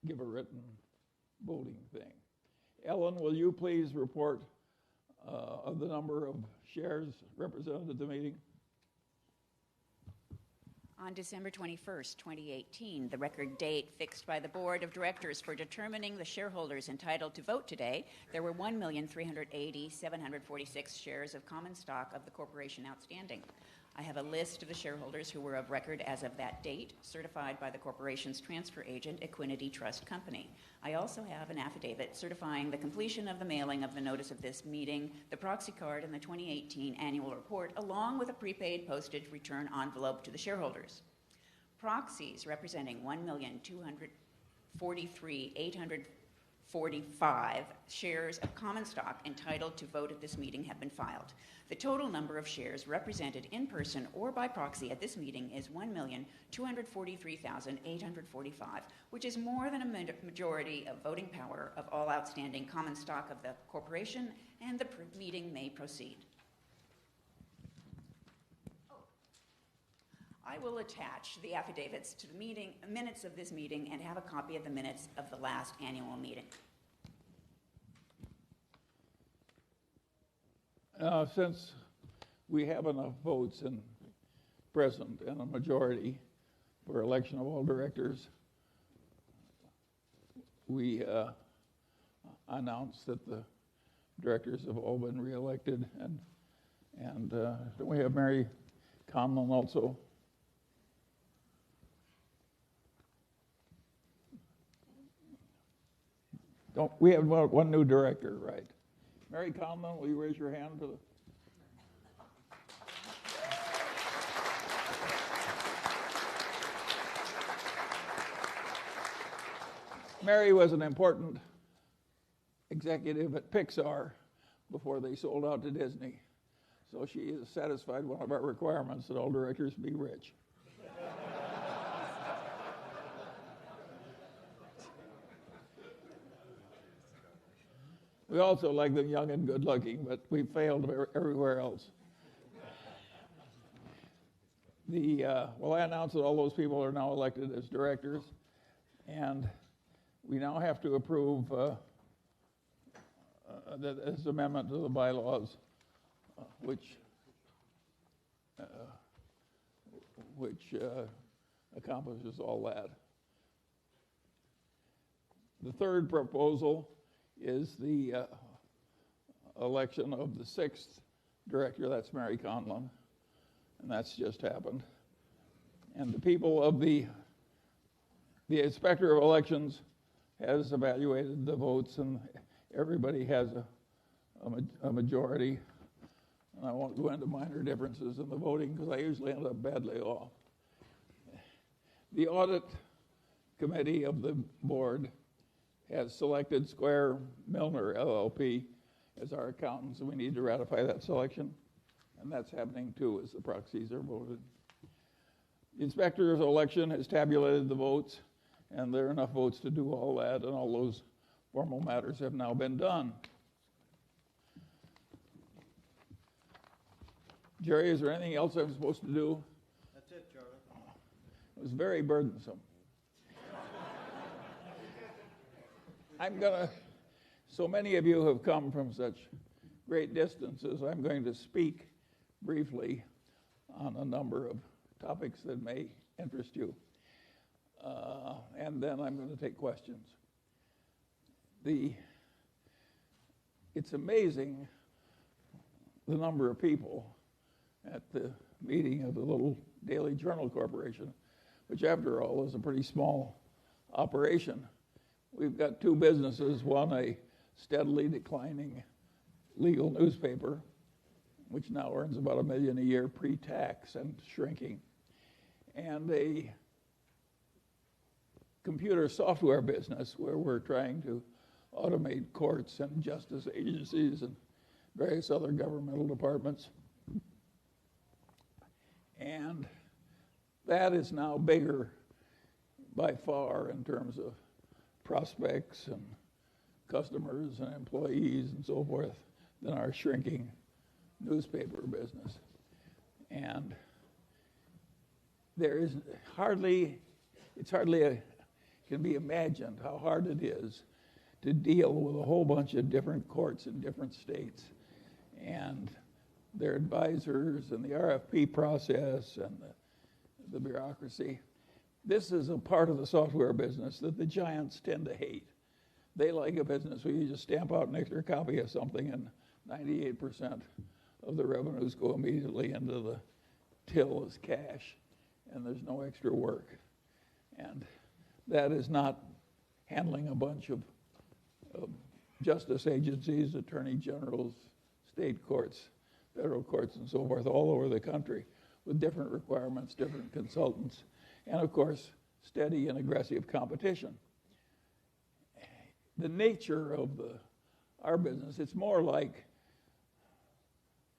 give a written voting thing. Ellen, will you please report of the number of shares represented at the meeting? On December 21st, 2018, the record date fixed by the Board of Directors for determining the shareholders entitled to vote today, there were 1,380,746 shares of common stock of the corporation outstanding. I have a list of the shareholders who were of record as of that date, certified by the corporation's transfer agent, Equinity Trust Company. I also have an affidavit certifying the completion of the mailing of the notice of this meeting, the proxy card, and the 2018 annual report, along with a prepaid postage return envelope to the shareholders. Proxies representing 1,243,845 shares of common stock entitled to vote at this meeting have been filed. The total number of shares represented in person or by proxy at this meeting is 1,243,845, which is more than a majority of voting power of all outstanding common stock of the corporation, and the meeting may proceed. I will attach the affidavits to the minutes of this meeting and have a copy of the minutes of the last annual meeting. Since we have enough votes present and a majority for election of all directors, we announce that the directors have all been reelected, and we have Mary Conlon also. We have one new director, right? Mary Conlon, will you raise your hand for the... Mary was an important executive at Pixar before they sold out to Disney. So she has satisfied one of our requirements that all directors be rich. We also like them young and good-looking, but we failed everywhere else. I announced that all those people are now elected as directors, and we now have to approve this amendment to the bylaws, which accomplishes all that. The third proposal is the election of the sixth director. That's Mary Conlon, and that's just happened. And the people of the Inspector of Elections has evaluated the votes, and everybody has a majority. And I won't go into minor differences in the voting because I usually end up badly off. The audit committee of the board has selected Square Milner LLP as our accountants, and we need to ratify that selection. And that's happening too as the proxies are voted. The Inspector of Election has tabulated the votes, and there are enough votes to do all that, and all those formal matters have now been done. Jerry, is there anything else I'm supposed to do? That's it, Charlie. It was very burdensome. So many of you have come from such great distances, I'm going to speak briefly on a number of topics that may interest you. And then I'm going to take questions. It's amazing the number of people at the meeting of the little Daily Journal Corporation, which after all is a pretty small operation. We've got two businesses, one a steadily declining legal newspaper, which now earns about $1 million a year pre-tax and shrinking, and a computer software business where we're trying to automate courts and justice agencies and various other governmental departments. And that is now bigger by far in terms of prospects and customers and employees and so forth than our shrinking newspaper business. And it's hardly a can be imagined how hard it is to deal with a whole bunch of different courts in different states and their advisors and the RFP process and the bureaucracy. This is a part of the software business that the giants tend to hate. They like a business where you just stamp out an extra copy of something and 98% of the revenues go immediately into the till as cash, and there's no extra work. And that is not handling a bunch of justice agencies, attorney generals, state courts, federal courts, and so forth, all over the country with different requirements, different consultants, and of course, steady and aggressive competition. The nature of our business, it's more like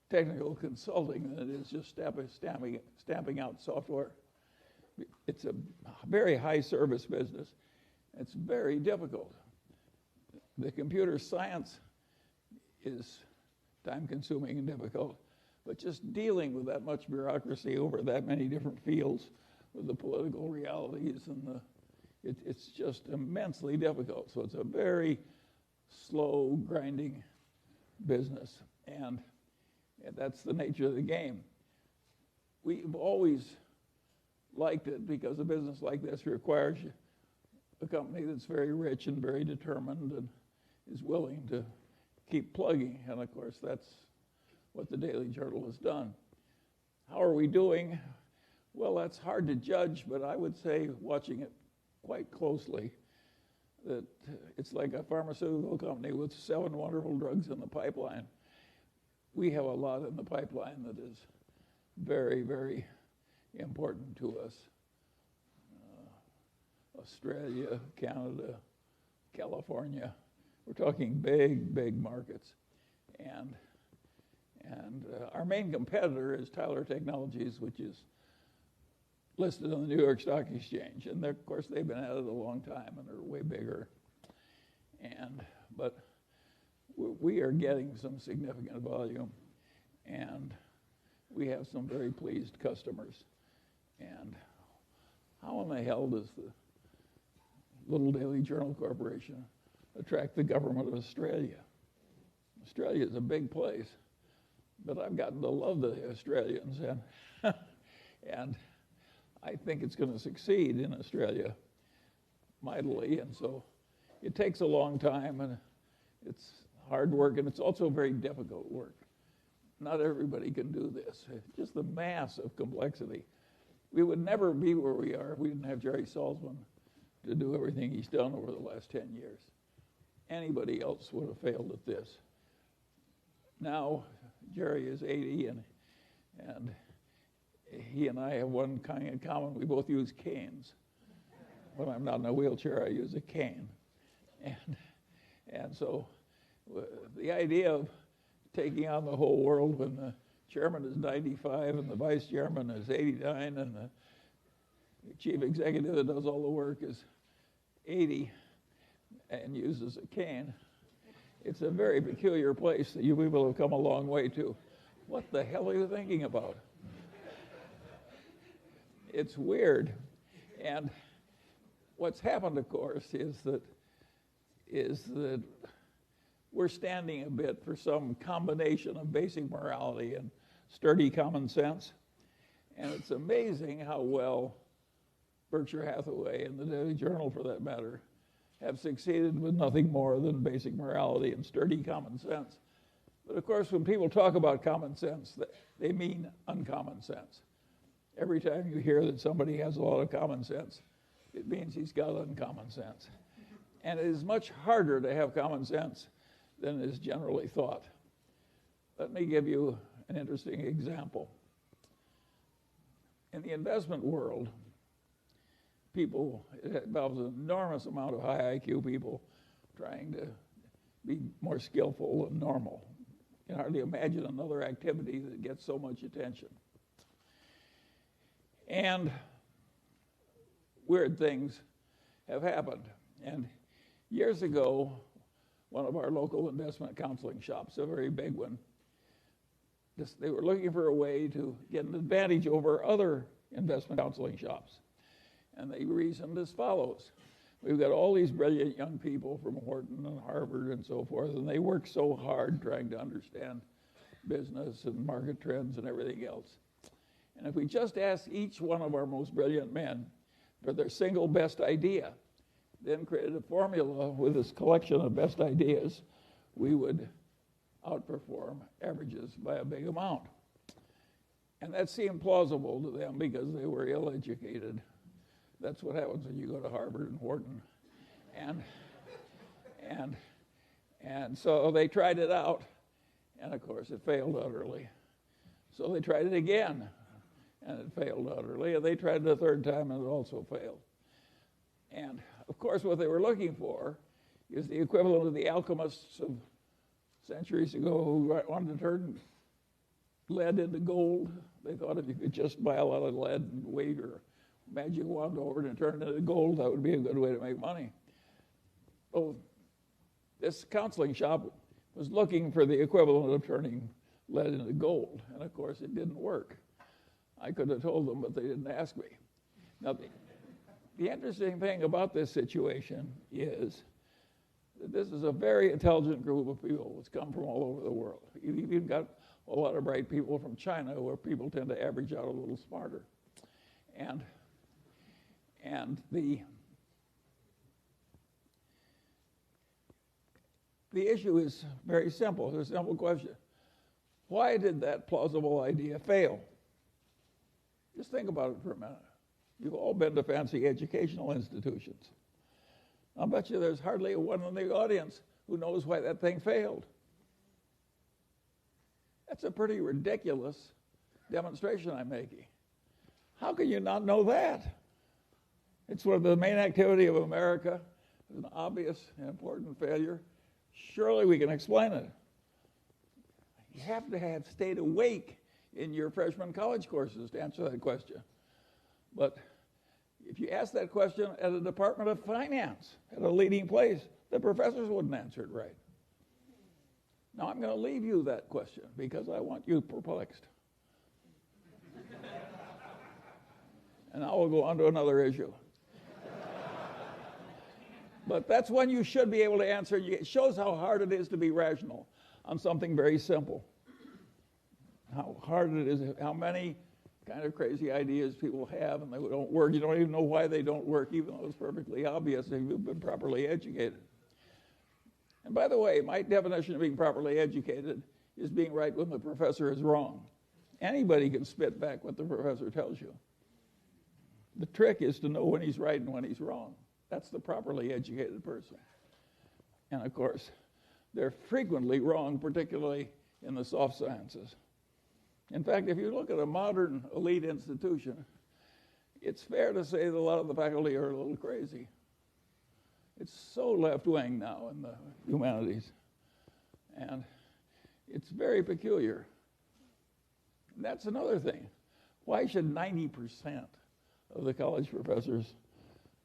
technical consulting than it is just stamping out software. It's a very high service business. It's very difficult. The computer science is time consuming and difficult, but just dealing with that much bureaucracy over that many different fields with the political realities and it's just immensely difficult. So it's a very slow, grinding business, and that's the nature of the game. We've always liked it because a business like this requires a company that's very rich and very determined and is willing to keep plugging, and of course that's what the Daily Journal has done. How are we doing? Well, that's hard to judge, but I would say, watching it quite closely, that it's like a pharmaceutical company with 7 wonderful drugs in the pipeline. We have a lot in the pipeline that is very, very important to us. Australia, Canada, California. We're talking big, big markets. And our main competitor is Tyler Technologies, which is listed on the New York Stock Exchange. And of course, they've been at it a long time and are way bigger. But we are getting some significant volume, and we have some very pleased customers. And how in the hell does the little Daily Journal Corporation attract the government of Australia? Australia is a big place, but I've gotten to love the Australians, and I think it's going to succeed in Australia mightily. And so it takes a long time, and it's hard work, and it's also very difficult work. Not everybody can do this. Just the mass of complexity. We would never be where we are if we didn't have Jerry Salzman to do everything he's done over the last 10 years. Anybody else would have failed at this. Now, Jerry is 80, and he and I have one thing in common. We both use canes. When I'm not in a wheelchair, I use a cane. And so the idea of taking on the whole world when the chairman is 95 and the vice chairman is 89 and the chief executive that does all the work is 80 and uses a cane, it's a very peculiar place that you people have come a long way to. What the hell are you thinking about? It's weird. And what's happened, of course, is that we're standing a bit for some combination of basic morality and sturdy common sense. And it's amazing how well Berkshire Hathaway and the Daily Journal, for that matter, have succeeded with nothing more than basic morality and sturdy common sense. But of course, when people talk about common sense, they mean uncommon sense. Every time you hear that somebody has a lot of common sense, it means he's got uncommon sense. And it is much harder to have common sense than is generally thought. Let me give you an interesting example. In the investment world, it involves an enormous amount of high IQ people trying to be more skillful than normal. You can hardly imagine another activity that gets so much attention. And weird things have happened. And years ago, one of our local investment counseling shops, a very big one, they were looking for a way to get an advantage over other investment counseling shops. And they reasoned as follows. we've got all these brilliant young people from Wharton and Harvard and so forth, and they work so hard trying to understand business and market trends and everything else. And if we just ask each one of our most brilliant men for their single best idea, then created a formula with this collection of best ideas, we would outperform averages by a big amount. And that seemed plausible to them because they were ill-educated. That's what happens when you go to Harvard and Wharton. And so they tried it out, and of course it failed utterly. So they tried it again, and it failed utterly, and they tried it a third time, and it also failed. And of course what they were looking for is the equivalent of the alchemists of centuries ago who wanted to turn lead into gold. They thought if you could just buy a lot of lead and wave your magic wand over it and turn it into gold, that would be a good way to make money. Well, this counseling shop was looking for the equivalent of turning lead into gold, and of course it didn't work. I could have told them, but they didn't ask me. Now, the interesting thing about this situation is that this is a very intelligent group of people that's come from all over the world. You've even got a lot of bright people from China, where people tend to average out a little smarter. And the issue is very simple. It's a simple question. Why did that plausible idea fail? Just think about it for a minute. You've all been to fancy educational institutions. I'll bet you there's hardly one in the audience who knows why that thing failed. That's a pretty ridiculous demonstration I'm making. How can you not know that? It's one of the main activity of America. It's an obvious and important failure. Surely we can explain it. You have to have stayed awake in your freshman college courses to answer that question. But if you ask that question at a Department of Finance, at a leading place, the professors wouldn't answer it right. Now, I'm going to leave you that question because I want you perplexed. And now we'll go on to another issue. But that's one you should be able to answer. It shows how hard it is to be rational on something very simple. How hard it is, how many kind of crazy ideas people have and they don't work. You don't even know why they don't work, even though it's perfectly obvious if you've been properly educated. And by the way, my definition of being properly educated is being right when the professor is wrong. Anybody can spit back what the professor tells you. The trick is to know when he's right and when he's wrong. That's the properly educated person. And of course, they're frequently wrong, particularly in the soft sciences. In fact, if you look at a modern elite institution, it's fair to say that a lot of the faculty are a little crazy. It's so left-wing now in the humanities. And it's very peculiar. And that's another thing. Why should 90% of the college professors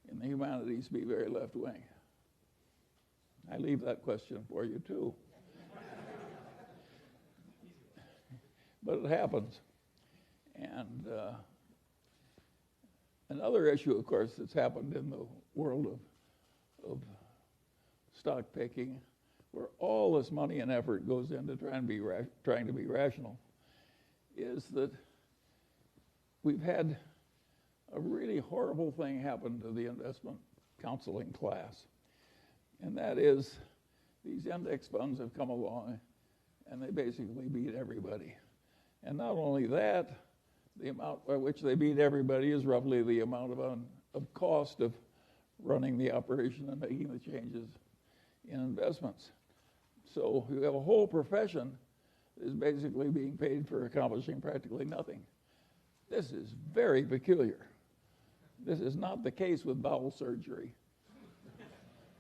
in the humanities be very left-wing? I leave that question for you, too. But it happens. And another issue, of course, that's happened in the world of stock picking, where all this money and effort goes into trying to be rational, is that we've had a really horrible thing happen to the investment counseling class. And that is, these index funds have come along and they basically beat everybody. And not only that, the amount by which they beat everybody is roughly the amount of cost of running the operation and making the changes in investments. So you have a whole profession that is basically being paid for accomplishing practically nothing. This is very peculiar. This is not the case with bowel surgery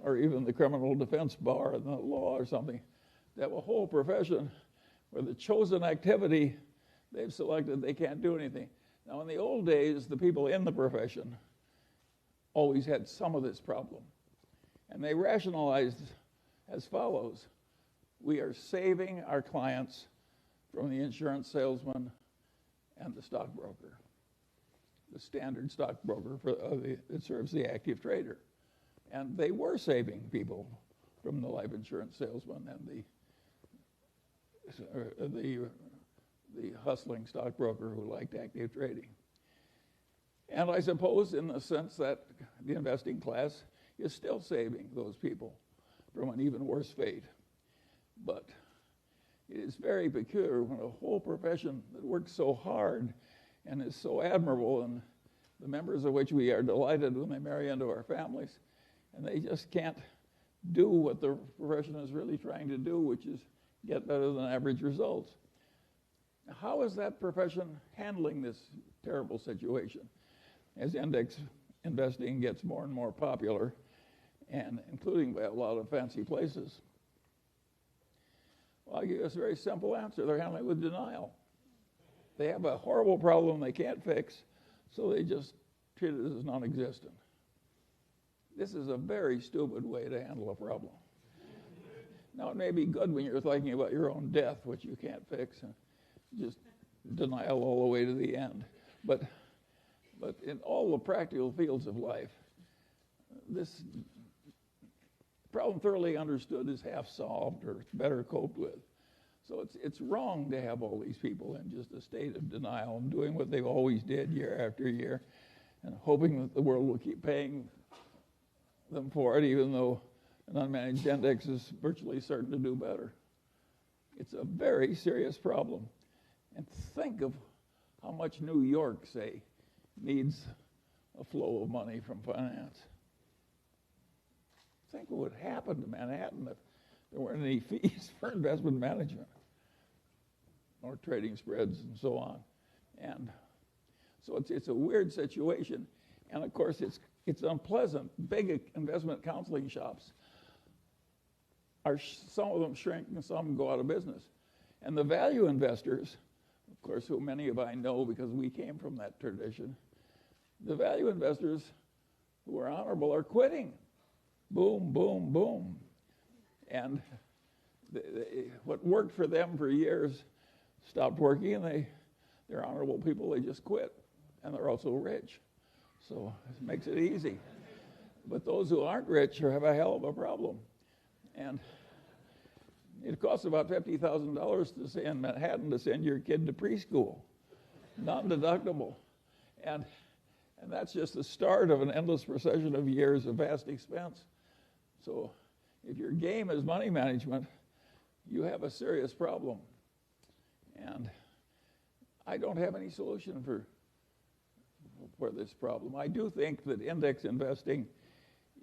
or even the criminal defense bar and the law or something. They have a whole profession where the chosen activity they've selected, they can't do anything. Now, in the old days, the people in the profession always had some of this problem. And they rationalized as follows. We are saving our clients from the insurance salesman and the stockbroker, the standard stockbroker that serves the active trader. And they were saving people from the life insurance salesman and the hustling stockbroker who liked active trading. And I suppose in the sense that the investing class is still saving those people from an even worse fate. But it is very peculiar when a whole profession that works so hard and is so admirable, and the members of which we are delighted when they marry into our families, and they just can't do what the profession is really trying to do, which is get better than average results. How is that profession handling this terrible situation as index investing gets more and more popular, and including by a lot of fancy places? Well, I'll give you a very simple answer. They're handling it with denial. They have a horrible problem they can't fix, so they just treat it as non-existent. This is a very stupid way to handle a problem. Now, it may be good when you're thinking about your own death, which you can't fix, and just denial all the way to the end. But in all the practical fields of life, this problem thoroughly understood is half solved or better coped with. So it's wrong to have all these people in just a state of denial and doing what they've always did year after year and hoping that the world will keep paying them for it, even though an unmanaged index is virtually certain to do better. It's a very serious problem. And think of how much New York, say, needs a flow of money from finance. Think what would happen to Manhattan if there weren't any fees for investment management or trading spreads and so on. And so it's a weird situation. And of course, it's unpleasant. Big investment counseling shops some of them shrink and some go out of business. And the value investors, of course, who many of I know because we came from that tradition, the value investors who are honorable are quitting. Boom, boom, boom. And what worked for them for years stopped working, and they're honorable people, they just quit. And they're also rich. So it makes it easy. But those who aren't rich have a hell of a problem. And it costs about $50,000 to say in Manhattan to send your kid to preschool, non-deductible. And that's just the start of an endless procession of years of vast expense. So if your game is money management, you have a serious problem. And I don't have any solution for this problem. I do think that index investing,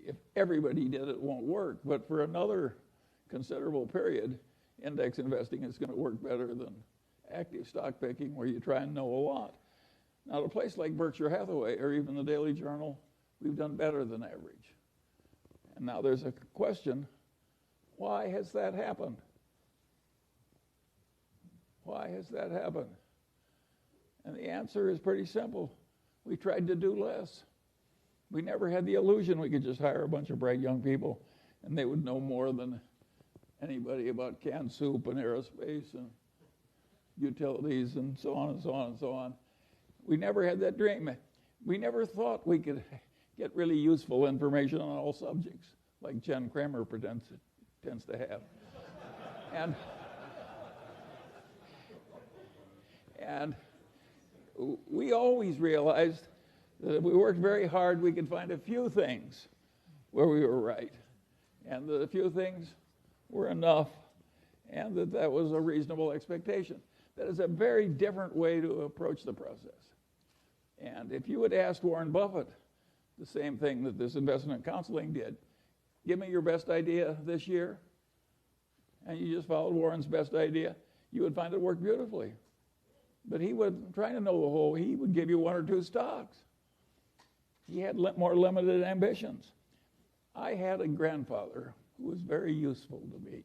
if everybody did it, won't work. But for another considerable period, index investing is going to work better than active stock picking, where you try and know a lot. Now, at a place like Berkshire Hathaway or even the Daily Journal, we've done better than average. And now there's a question, why has that happened? Why has that happened? And the answer is pretty simple. We tried to do less. We never had the illusion we could just hire a bunch of bright young people and they would know more than anybody about canned soup and aerospace and utilities and so on and so on and so on. We never had that dream. We never thought we could get really useful information on all subjects, like Jen Kramer tends to have. And we always realized that if we worked very hard, we could find a few things where we were right, and that a few things were enough, and that was a reasonable expectation. That is a very different way to approach the process. And if you had asked Warren Buffett the same thing that this investment counseling did, give me your best idea this year, and you just followed Warren's best idea, you would find it worked beautifully. But he would, trying to know the whole, he would give you one or two stocks. He had more limited ambitions. I had a grandfather who was very useful to me,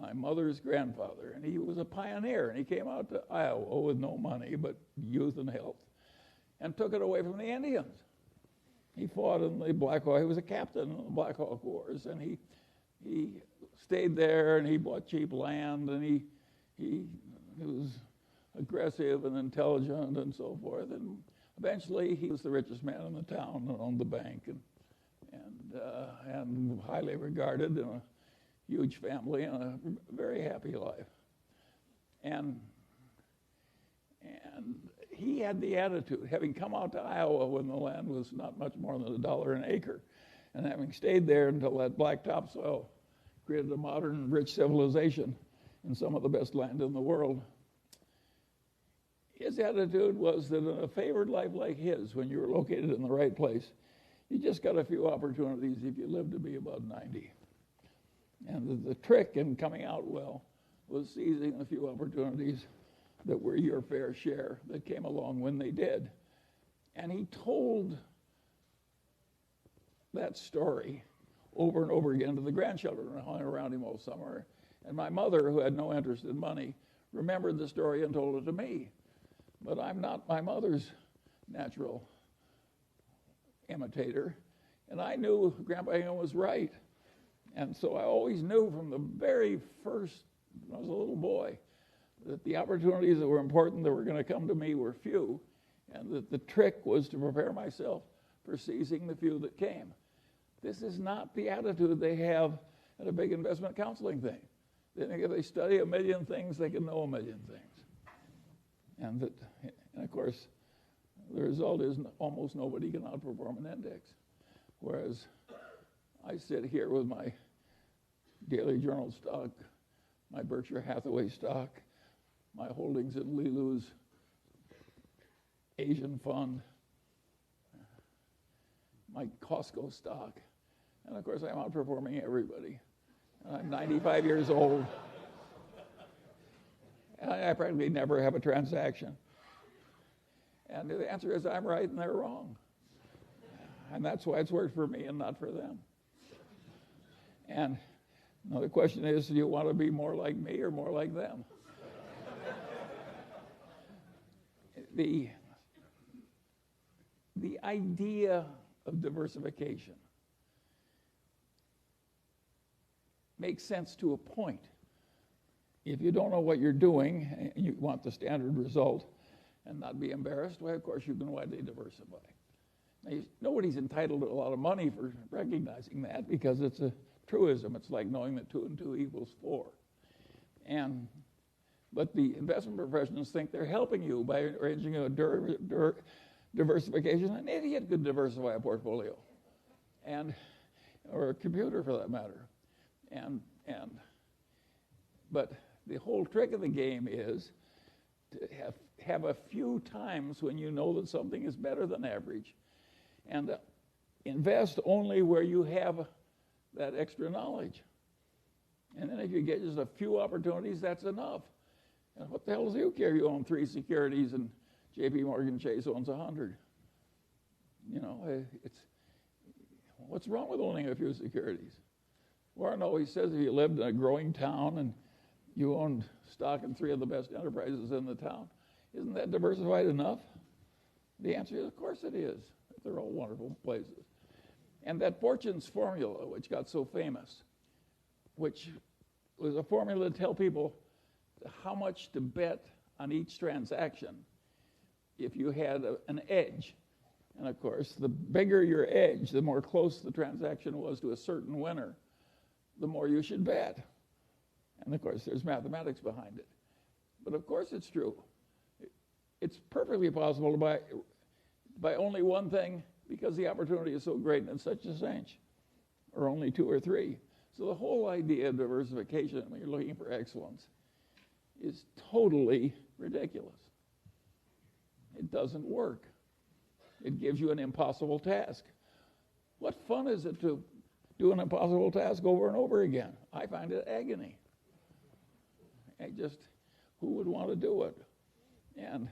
my mother's grandfather, and he was a pioneer, and he came out to Iowa with no money but youth and health, and took it away from the Indians. He fought in the Black Hawk. He was a captain in the Black Hawk Wars, and he stayed there, and he bought cheap land, and he was aggressive and intelligent and so forth. And eventually, he was the richest man in the town and owned the bank and and highly regarded, and a huge family, and a very happy life. And he had the attitude, having come out to Iowa when the land was not much more than $1 an acre, and having stayed there until that black topsoil created a modern, rich civilization in some of the best land in the world. His attitude was that in a favored life like his, when you were located in the right place, you just got a few opportunities if you lived to be about 90. And the trick in coming out well was seizing a few opportunities that were your fair share that came along when they did. And he told that story over and over again to the grandchildren who hung around him all summer. And my mother, who had no interest in money, remembered the story and told it to me. But I'm not my mother's natural imitator. And I knew Grandpa Hingham was right. And so I always knew from the very first, when I was a little boy, that the opportunities that were important that were going to come to me were few, and that the trick was to prepare myself for seizing the few that came. This is not the attitude they have at a big investment counseling thing. They think if they study a million things, they can know a million things. And of course, the result is almost nobody can outperform an index. Whereas I sit here with my Daily Journal stock, my Berkshire Hathaway stock, my holdings in Lilu's Asian fund, my Costco stock, and of course I'm outperforming everybody. And I'm 95 years old, and I practically never have a transaction. And the answer is I'm right and they're wrong. And that's why it's worked for me and not for them. And now the question is, do you want to be more like me or more like them? The idea of diversification makes sense to a point. If you don't know what you're doing and you want the standard result and not be embarrassed, well, of course, you can widely diversify. Now, nobody's entitled to a lot of money for recognizing that because it's a truism. It's like knowing that 2 and 2 equals 4. But the investment professionals think they're helping you by arranging a diversification. An idiot could diversify a portfolio, or a computer for that matter. But the whole trick of the game is to have a few times when you know that something is better than average, and invest only where you have that extra knowledge. And then if you get just a few opportunities, that's enough. And what the hell does you care? You own 3 securities and J.P. Morgan Chase owns 100. You know, what's wrong with owning a few securities? Warren always says if you lived in a growing town and you owned stock in 3 of the best enterprises in the town, isn't that diversified enough? The answer is, of course it is. They're all wonderful places. And that Fortune's formula, which got so famous, which was a formula to tell people how much to bet on each transaction if you had an edge. And of course, the bigger your edge, the more close the transaction was to a certain winner, the more you should bet. And of course, there's mathematics behind it. But of course it's true. It's perfectly possible to buy only one thing because the opportunity is so great and it's such a cinch, or only 2 or 3. So the whole idea of diversification when you're looking for excellence is totally ridiculous. It doesn't work. It gives you an impossible task. What fun is it to do an impossible task over and over again? I find it agony. Who would want to do it? And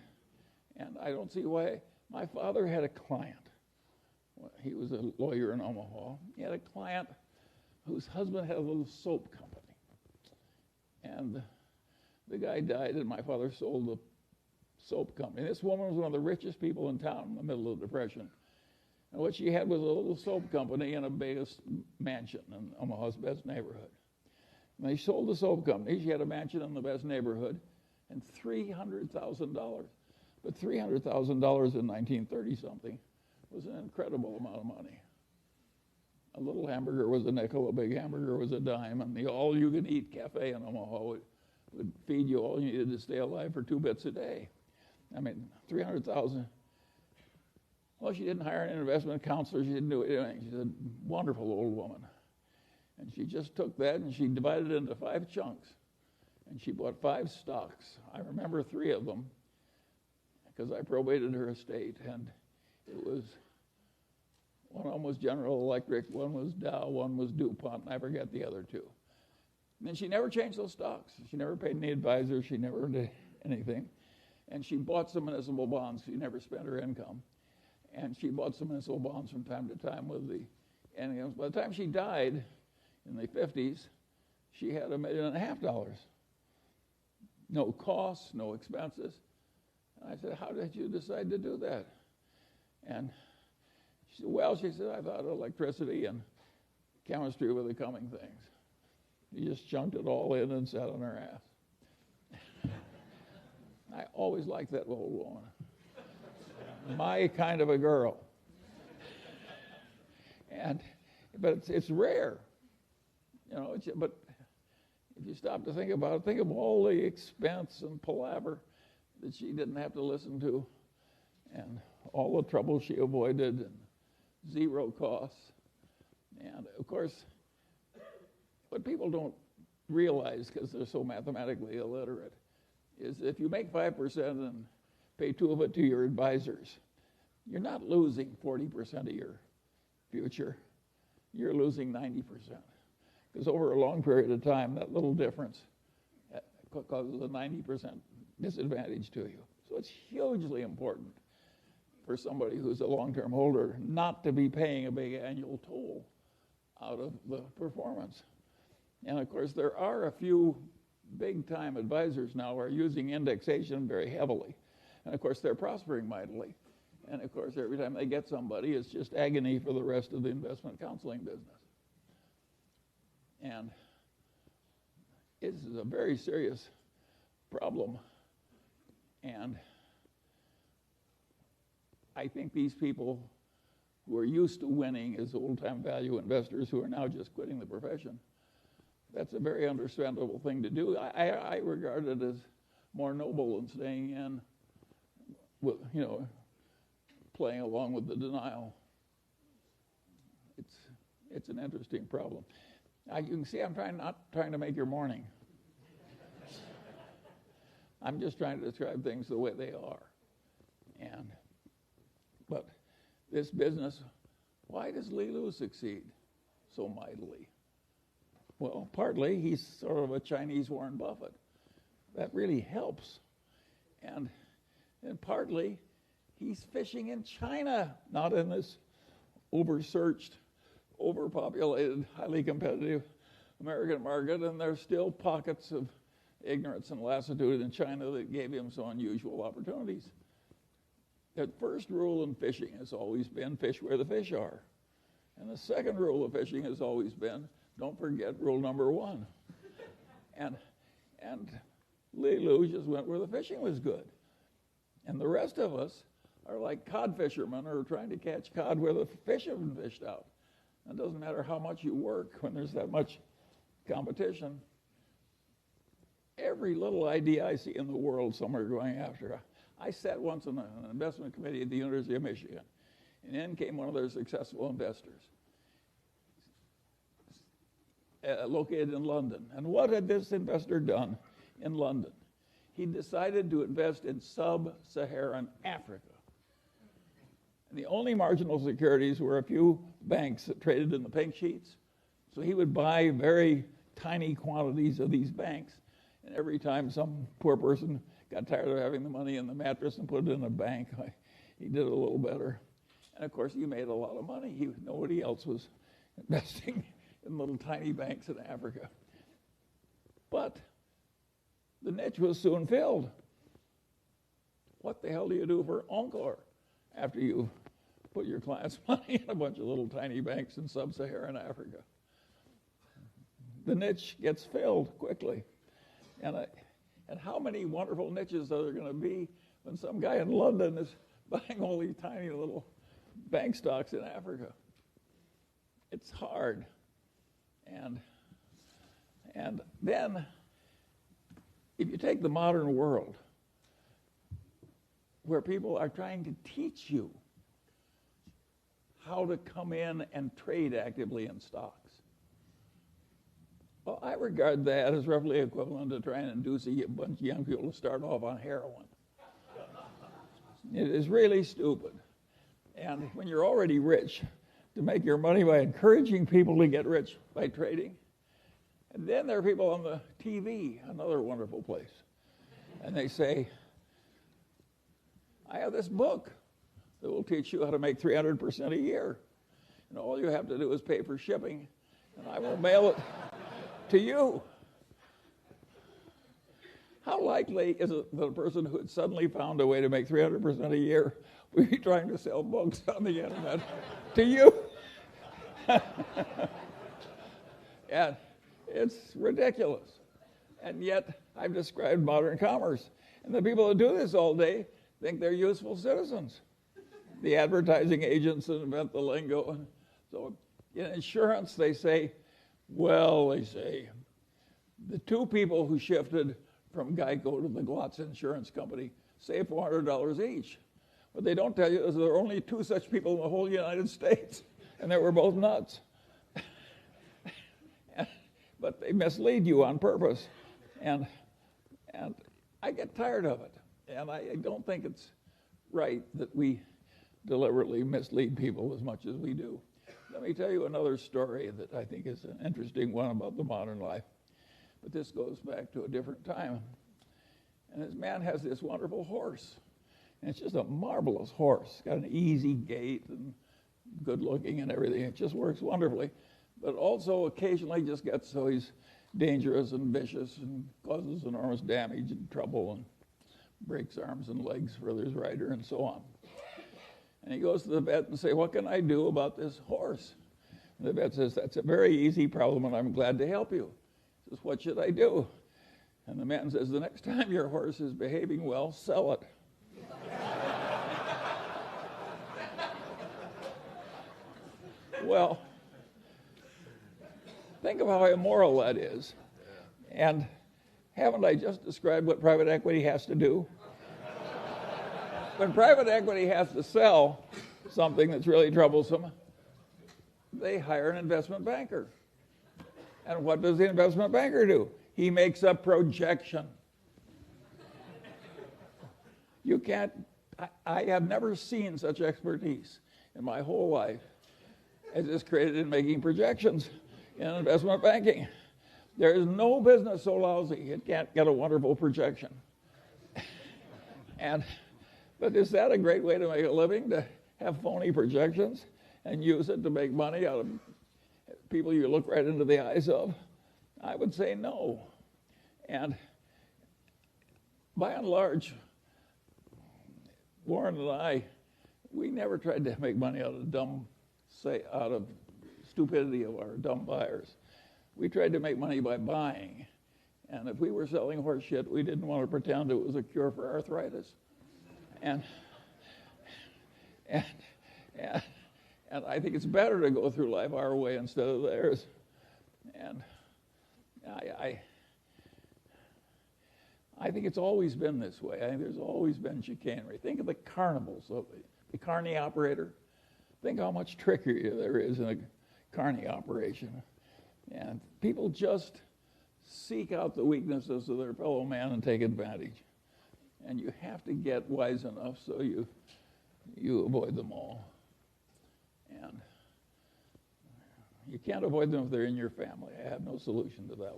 I don't see why. My father had a client. He was a lawyer in Omaha. He had a client whose husband had a little soap company. And the guy died, and my father sold the soap company. This woman was one of the richest people in town in the middle of the Depression. And what she had was a little soap company in a biggest mansion in Omaha's best neighborhood. And they sold the soap company. She had a mansion in the best neighborhood and $300,000. But $300,000 in 1930-something was an incredible amount of money. a little hamburger was a nickel, a big hamburger was a dime, and the all-you-can-eat cafe in Omaha would feed you all you needed to stay alive for 2 bits a day. I mean, 300,000. Well, she didn't hire an investment counselor. She didn't do anything. She's a wonderful old woman. And she just took that and she divided it into 5 chunks. And she bought 5 stocks. I remember 3 of them because I probated her estate. And it was, one of them was General Electric, one was Dow, one was DuPont, and I forget the other 2. And then she never changed those stocks. She never paid any advisor. She never did anything. And she bought some municipal bonds. She never spent her income. And she bought some municipal bonds from time to time with the incomes. By the time she died in the 50s, she had $1.5 million. No costs, no expenses. And I said, how did you decide to do that? And she said, well, she said, I thought electricity and chemistry were the coming things. You just chunked it all in and sat on her ass. I always liked that old woman. My kind of a girl. But it's rare. You know, but if you stop to think about it, think of all the expense and palaver that she didn't have to listen to, and all the trouble she avoided, and 0 costs. And of course, what people don't realize, because they're so mathematically illiterate, is if you make 5% and pay 2 of it to your advisors, you're not losing 40% of your future. You're losing 90%. Because over a long period of time, that little difference causes a 90% disadvantage to you. So it's hugely important for somebody who's a long-term holder not to be paying a big annual toll out of the performance. And of course, there are a few big-time advisors now who are using indexation very heavily. And of course, they're prospering mightily. And of course, every time they get somebody, it's just agony for the rest of the investment counseling business. And this is a very serious problem. And I think these people who are used to winning as old-time value investors who are now just quitting the profession, that's a very understandable thing to do. I regard it as more noble than staying in, with, you know, playing along with the denial. It's an interesting problem. You can see I'm not trying to make your morning. I'm just trying to describe things the way they are. But this business, why does Li Lu succeed so mightily? Well, partly he's sort of a Chinese Warren Buffett. That really helps. And partly he's fishing in China, not in this oversearched, overpopulated, highly competitive American market, and there's still pockets of ignorance and lassitude in China that gave him some unusual opportunities. The first rule in fishing has always been fish where the fish are. And the second rule of fishing has always been don't forget rule number 1. And Li Lu just went where the fishing was good. And the rest of us are like cod fishermen who are trying to catch cod where the fish have been fished out. It doesn't matter how much you work when there's that much competition. Every little idea I see in the world, some are going after. I sat once on an investment committee at the University of Michigan, and in came one of their successful investors, located in London. And what had this investor done in London? He decided to invest in sub-Saharan Africa. And the only marginal securities were a few banks that traded in the pink sheets. So he would buy very tiny quantities of these banks. And every time some poor person got tired of having the money in the mattress and put it in a bank, he did it a little better. And of course, he made a lot of money. Nobody else was investing in little tiny banks in Africa. But the niche was soon filled. What the hell do you do for encore after you put your clients' money in a bunch of little tiny banks in sub-Saharan Africa? The niche gets filled quickly. And how many wonderful niches are there going to be when some guy in London is buying all these tiny little bank stocks in Africa? it's hard. And then, if you take the modern world, where people are trying to teach you how to come in and trade actively in stocks, well, I regard that as roughly equivalent to trying to induce a bunch of young people to start off on heroin. It is really stupid. And when you're already rich, to make your money by encouraging people to get rich by trading. And then there are people on the TV, another wonderful place. And they say, I have this book that will teach you how to make 300% a year. And all you have to do is pay for shipping, and I will mail it to you. How likely is it that a person who had suddenly found a way to make 300% a year would be trying to sell books on the internet to you? And it's ridiculous. And yet, I've described modern commerce. And the people who do this all day think they're useful citizens. The advertising agents that invent the lingo. And so in insurance, they say, the two people who shifted from Geico to the Glotz Insurance Company saved $400 each. What they don't tell you is there are only two such people in the whole United States, and they were both nuts. But they mislead you on purpose. And I get tired of it. And I don't think it's right that we deliberately mislead people as much as we do. Let me tell you another story that I think is an interesting one about the modern life. But this goes back to a different time. And this man has this wonderful horse. And it's just a marvelous horse. It's got an easy gait and good looking and everything. It just works wonderfully. But also occasionally just gets so he's dangerous and vicious and causes enormous damage and trouble and breaks arms and legs for his rider and so on. And he goes to the vet and says, what can I do about this horse? And the vet says, that's a very easy problem and I'm glad to help you. He says, what should I do? And the man says, the next time your horse is behaving well, sell it. Well, think of how immoral that is. And haven't I just described what private equity has to do? When private equity has to sell something that's really troublesome, they hire an investment banker. And what does the investment banker do? He makes a projection. You can't, I have never seen such expertise in my whole life as is created in making projections in investment banking. There is no business so lousy it can't get a wonderful projection. But is that a great way to make a living, to have phony projections and use it to make money out of people you look right into the eyes of? I would say no. And by and large, Warren and I, we never tried to make money out of stupidity of our dumb buyers. We tried to make money by buying. And if we were selling horse shit, we didn't want to pretend it was a cure for arthritis. And I think it's better to go through life our way instead of theirs. And I think it's always been this way. I think there's always been chicanery. Think of the carnivals, the carny operator. Think how much trickery there is in a carny operation. And people just seek out the weaknesses of their fellow man and take advantage. And you have to get wise enough so you avoid them all. And you can't avoid them if they're in your family. I have no solution to that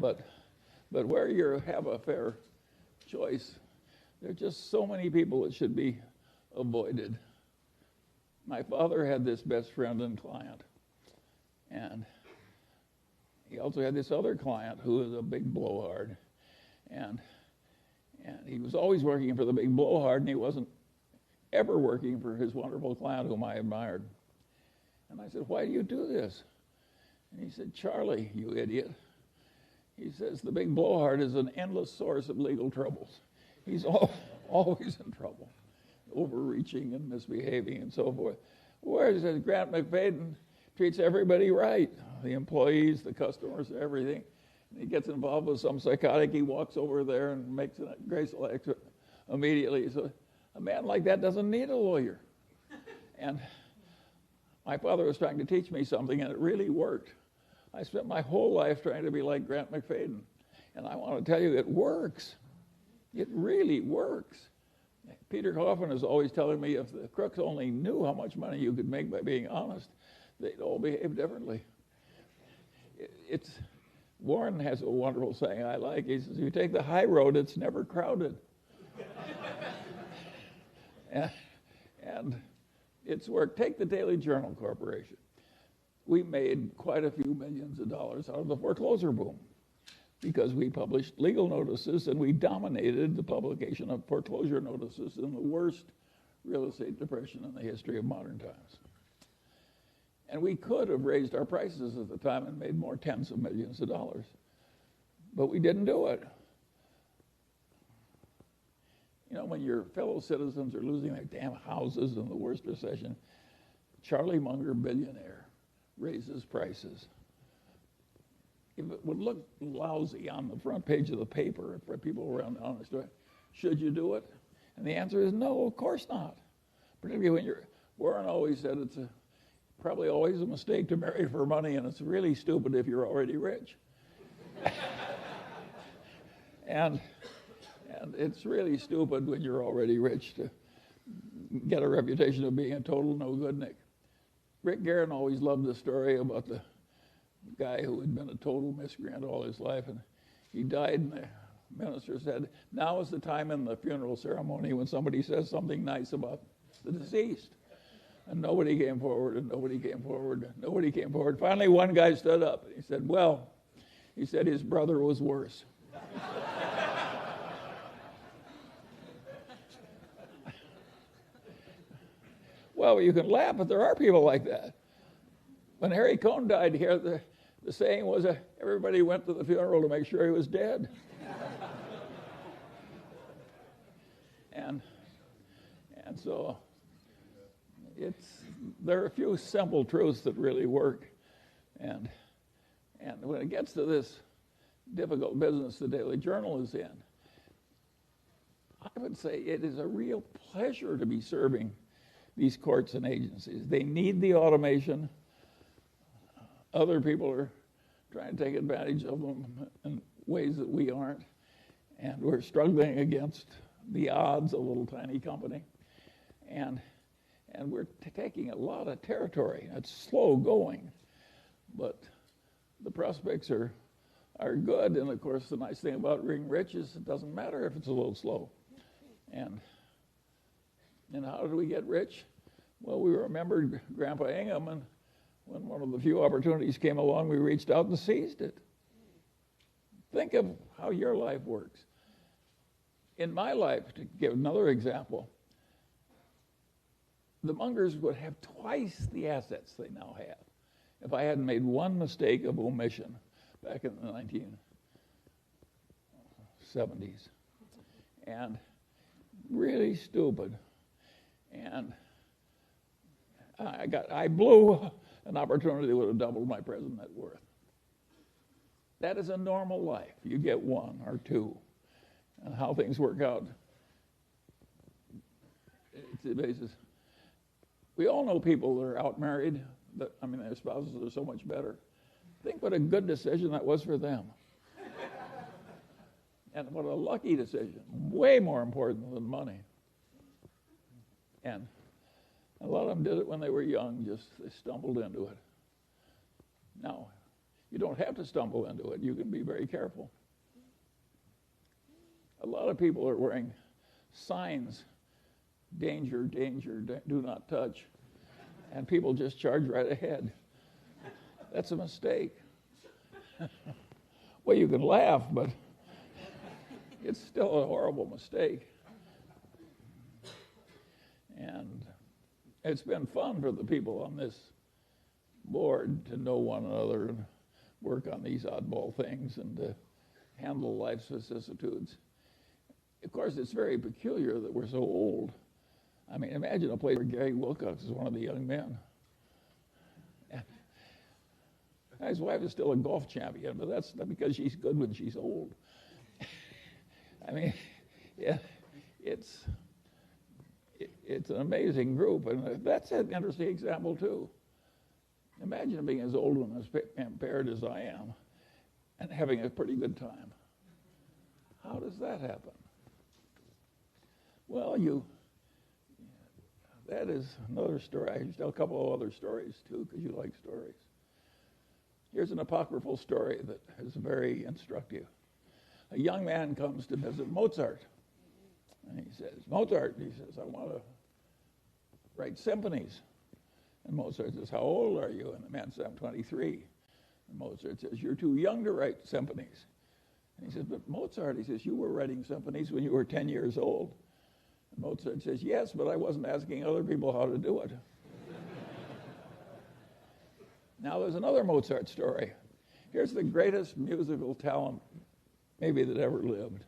one. But where you have a fair choice, there are just so many people that should be avoided. My father had this best friend and client. And he also had this other client who was a big blowhard. And he was always working for the big blowhard, and he wasn't ever working for his wonderful client whom I admired. And I said, why do you do this? And he said, Charlie, you idiot. He says, the big blowhard is an endless source of legal troubles. He's always in trouble, overreaching and misbehaving and so forth. Whereas Grant McFadden treats everybody right, the employees, the customers, everything. And he gets involved with some psychotic, he walks over there and makes a graceful exit immediately. So a man like that doesn't need a lawyer. And my father was trying to teach me something, and it really worked. I spent my whole life trying to be like Grant McFadden. And I want to tell you, it works. It really works. Peter Coffin is always telling me if the crooks only knew how much money you could make by being honest, they'd all behave differently. Warren has a wonderful saying I like. He says, if you take the high road, it's never crowded. and it's worked. Take the Daily Journal Corporation. We made quite a few millions of dollars out of the foreclosure boom because we published legal notices and we dominated the publication of foreclosure notices in the worst real estate depression in the history of modern times. And we could have raised our prices at the time and made more tens of millions of dollars. But we didn't do it. You know, when your fellow citizens are losing their damn houses in the worst recession, Charlie Munger, billionaire, raises prices. If it would look lousy on the front page of the paper for people around the honest way, should you do it? And the answer is no, of course not. Particularly when Warren always said it's probably always a mistake to marry for money, and it's really stupid if you're already rich. and it's really stupid when you're already rich to get a reputation of being a total no-goodnik. Rick Guerin always loved the story about the guy who had been a total miscreant all his life, and he died, and the minister said, now is the time in the funeral ceremony when somebody says something nice about the deceased. And nobody came forward, and nobody came forward, and nobody came forward. Finally, one guy stood up, and he said, well, he said his brother was worse. Well, you can laugh, but there are people like that. When Harry Cohn died here, the saying was everybody went to the funeral to make sure he was dead. and so there are a few simple truths that really work. And when it gets to this difficult business the Daily Journal is in, I would say it is a real pleasure to be serving these courts and agencies. They need the automation. Other people are trying to take advantage of them in ways that we aren't. And we're struggling against the odds, a little tiny company. And we're taking a lot of territory. It's slow going, but the prospects are good. And of course, the nice thing about being rich is it doesn't matter if it's a little slow. And how did we get rich? Well, we remembered Grandpa Ingham, and when one of the few opportunities came along, we reached out and seized it. Think of how your life works. In my life, to give another example, the Mungers would have twice the assets they now have if I hadn't made one mistake of omission back in the 1970s. And really stupid. And I blew an opportunity that would have doubled my present net worth. That is a normal life. You get one or two. And how things work out, it's the basis. We all know people that are out married, their spouses are so much better. Think what a good decision that was for them. And what a lucky decision, way more important than money. And a lot of them did it when they were young, they stumbled into it. Now, you don't have to stumble into it. You can be very careful. A lot of people are wearing signs, danger, danger, do not touch, and people just charge right ahead. That's a mistake. Well, you can laugh, but it's still a horrible mistake. And it's been fun for the people on this board to know one another and work on these oddball things and to handle life's vicissitudes. Of course, it's very peculiar that we're so old. I mean, imagine a place where Gary Wilcox is one of the young men. His wife is still a golf champion, but that's not because she's good when she's old. I mean, yeah, it's an amazing group, and that's an interesting example too. Imagine being as old and as impaired as I am, and having a pretty good time. How does that happen? Well, that is another story. I can tell a couple of other stories too, because you like stories. Here's an apocryphal story that is very instructive. A young man comes to visit Mozart. And he says, Mozart, he says, I want to write symphonies. And Mozart says, how old are you? And the man says, I'm 23. And Mozart says, you're too young to write symphonies. And he says, but Mozart, he says, you were writing symphonies when you were 10 years old. And Mozart says, yes, but I wasn't asking other people how to do it. Now there's another Mozart story. Here's the greatest musical talent maybe that ever lived.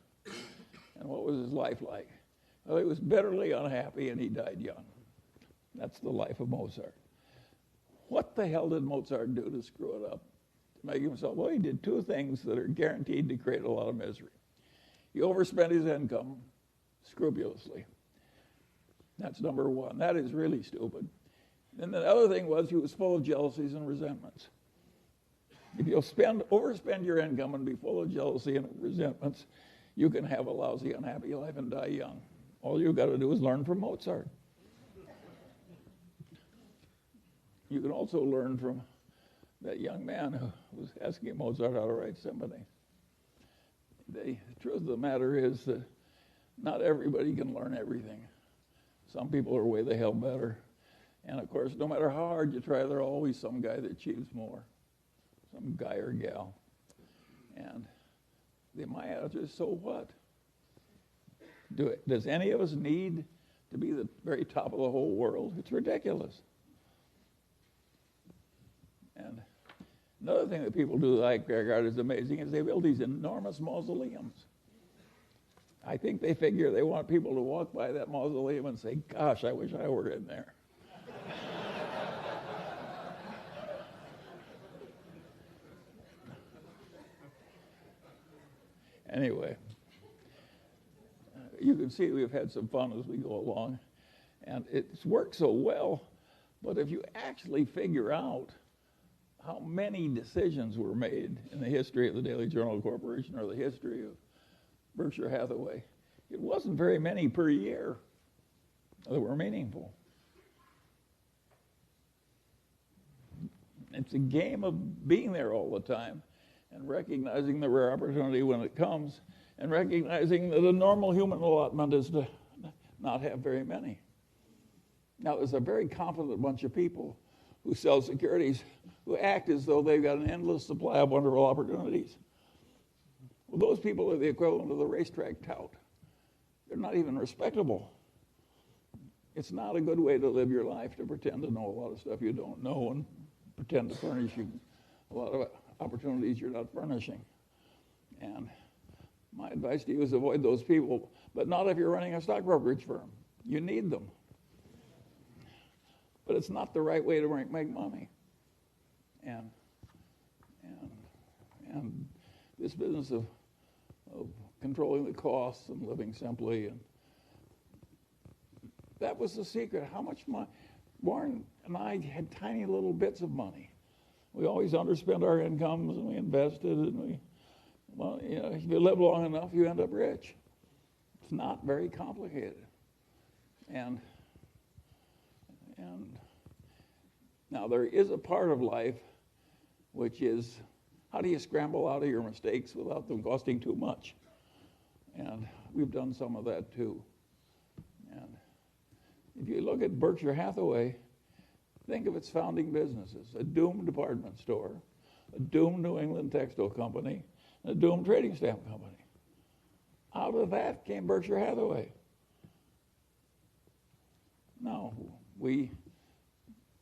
And what was his life like? Well, he was bitterly unhappy and he died young. That's the life of Mozart. What the hell did Mozart do to screw it up? To make himself, well, he did two things that are guaranteed to create a lot of misery. He overspent his income scrupulously. That's number one. That is really stupid. And the other thing was he was full of jealousies and resentments. If you'll overspend your income and be full of jealousy and resentments, you can have a lousy, unhappy life and die young. All you've got to do is learn from Mozart. You can also learn from that young man who was asking Mozart how to write symphony. The truth of the matter is that not everybody can learn everything. Some people are way the hell better. And of course, no matter how hard you try, there's always some guy that achieves more, some guy or gal. And my answer is, so what? Does any of us need to be the very top of the whole world? It's ridiculous. And another thing that people do that I regard as amazing is they build these enormous mausoleums. I think they figure they want people to walk by that mausoleum and say, gosh, I wish I were in there. Anyway, you can see we've had some fun as we go along, and it's worked so well, but if you actually figure out how many decisions were made in the history of the Daily Journal Corporation or the history of Berkshire Hathaway, it wasn't very many per year that were meaningful. It's a game of being there all the time and recognizing the rare opportunity when it comes and recognizing that a normal human allotment is to not have very many. Now, there's a very confident bunch of people who sell securities who act as though they've got an endless supply of wonderful opportunities. Well, those people are the equivalent of the racetrack tout. They're not even respectable. It's not a good way to live your life, to pretend to know a lot of stuff you don't know and pretend to furnish you a lot of opportunities you're not furnishing. And my advice to you is avoid those people, but not if you're running a stock brokerage firm. You need them. But it's not the right way to make money. And this business of controlling the costs and living simply, and that was the secret. How much money? Warren and I had tiny little bits of money. We always underspent our incomes, and we invested, and if you live long enough, you end up rich. It's not very complicated. And now there is a part of life which is, how do you scramble out of your mistakes without them costing too much? And we've done some of that too. And if you look at Berkshire Hathaway, think of its founding businesses: a doomed department store, a doomed New England textile company, and a doomed trading stamp company. Out of that came Berkshire Hathaway. Now, we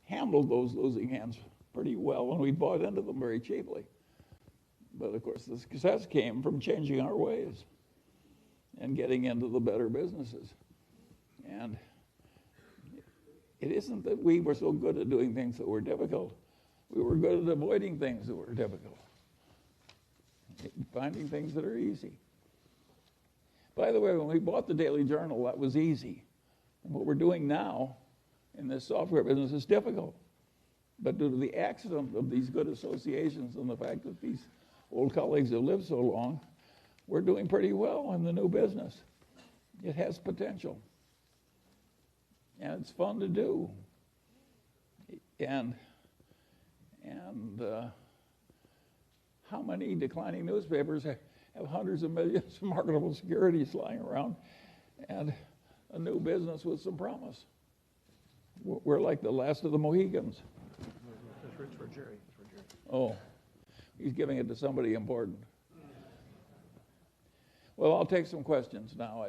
handled those losing hands pretty well, and we bought into them very cheaply. But of course, the success came from changing our ways and getting into the better businesses. And it isn't that we were so good at doing things that were difficult. We were good at avoiding things that were difficult, finding things that are easy. By the way, when we bought the Daily Journal, that was easy. And what we're doing now in this software business is difficult. But due to the accident of these good associations and the fact that these old colleagues have lived so long, we're doing pretty well in the new business. It has potential. And it's fun to do. And how many declining newspapers have hundreds of millions of marketable securities lying around and a new business with some promise? We're like the last of the Mohegans. It's for Jerry. Oh, he's giving it to somebody important. Well, I'll take some questions now.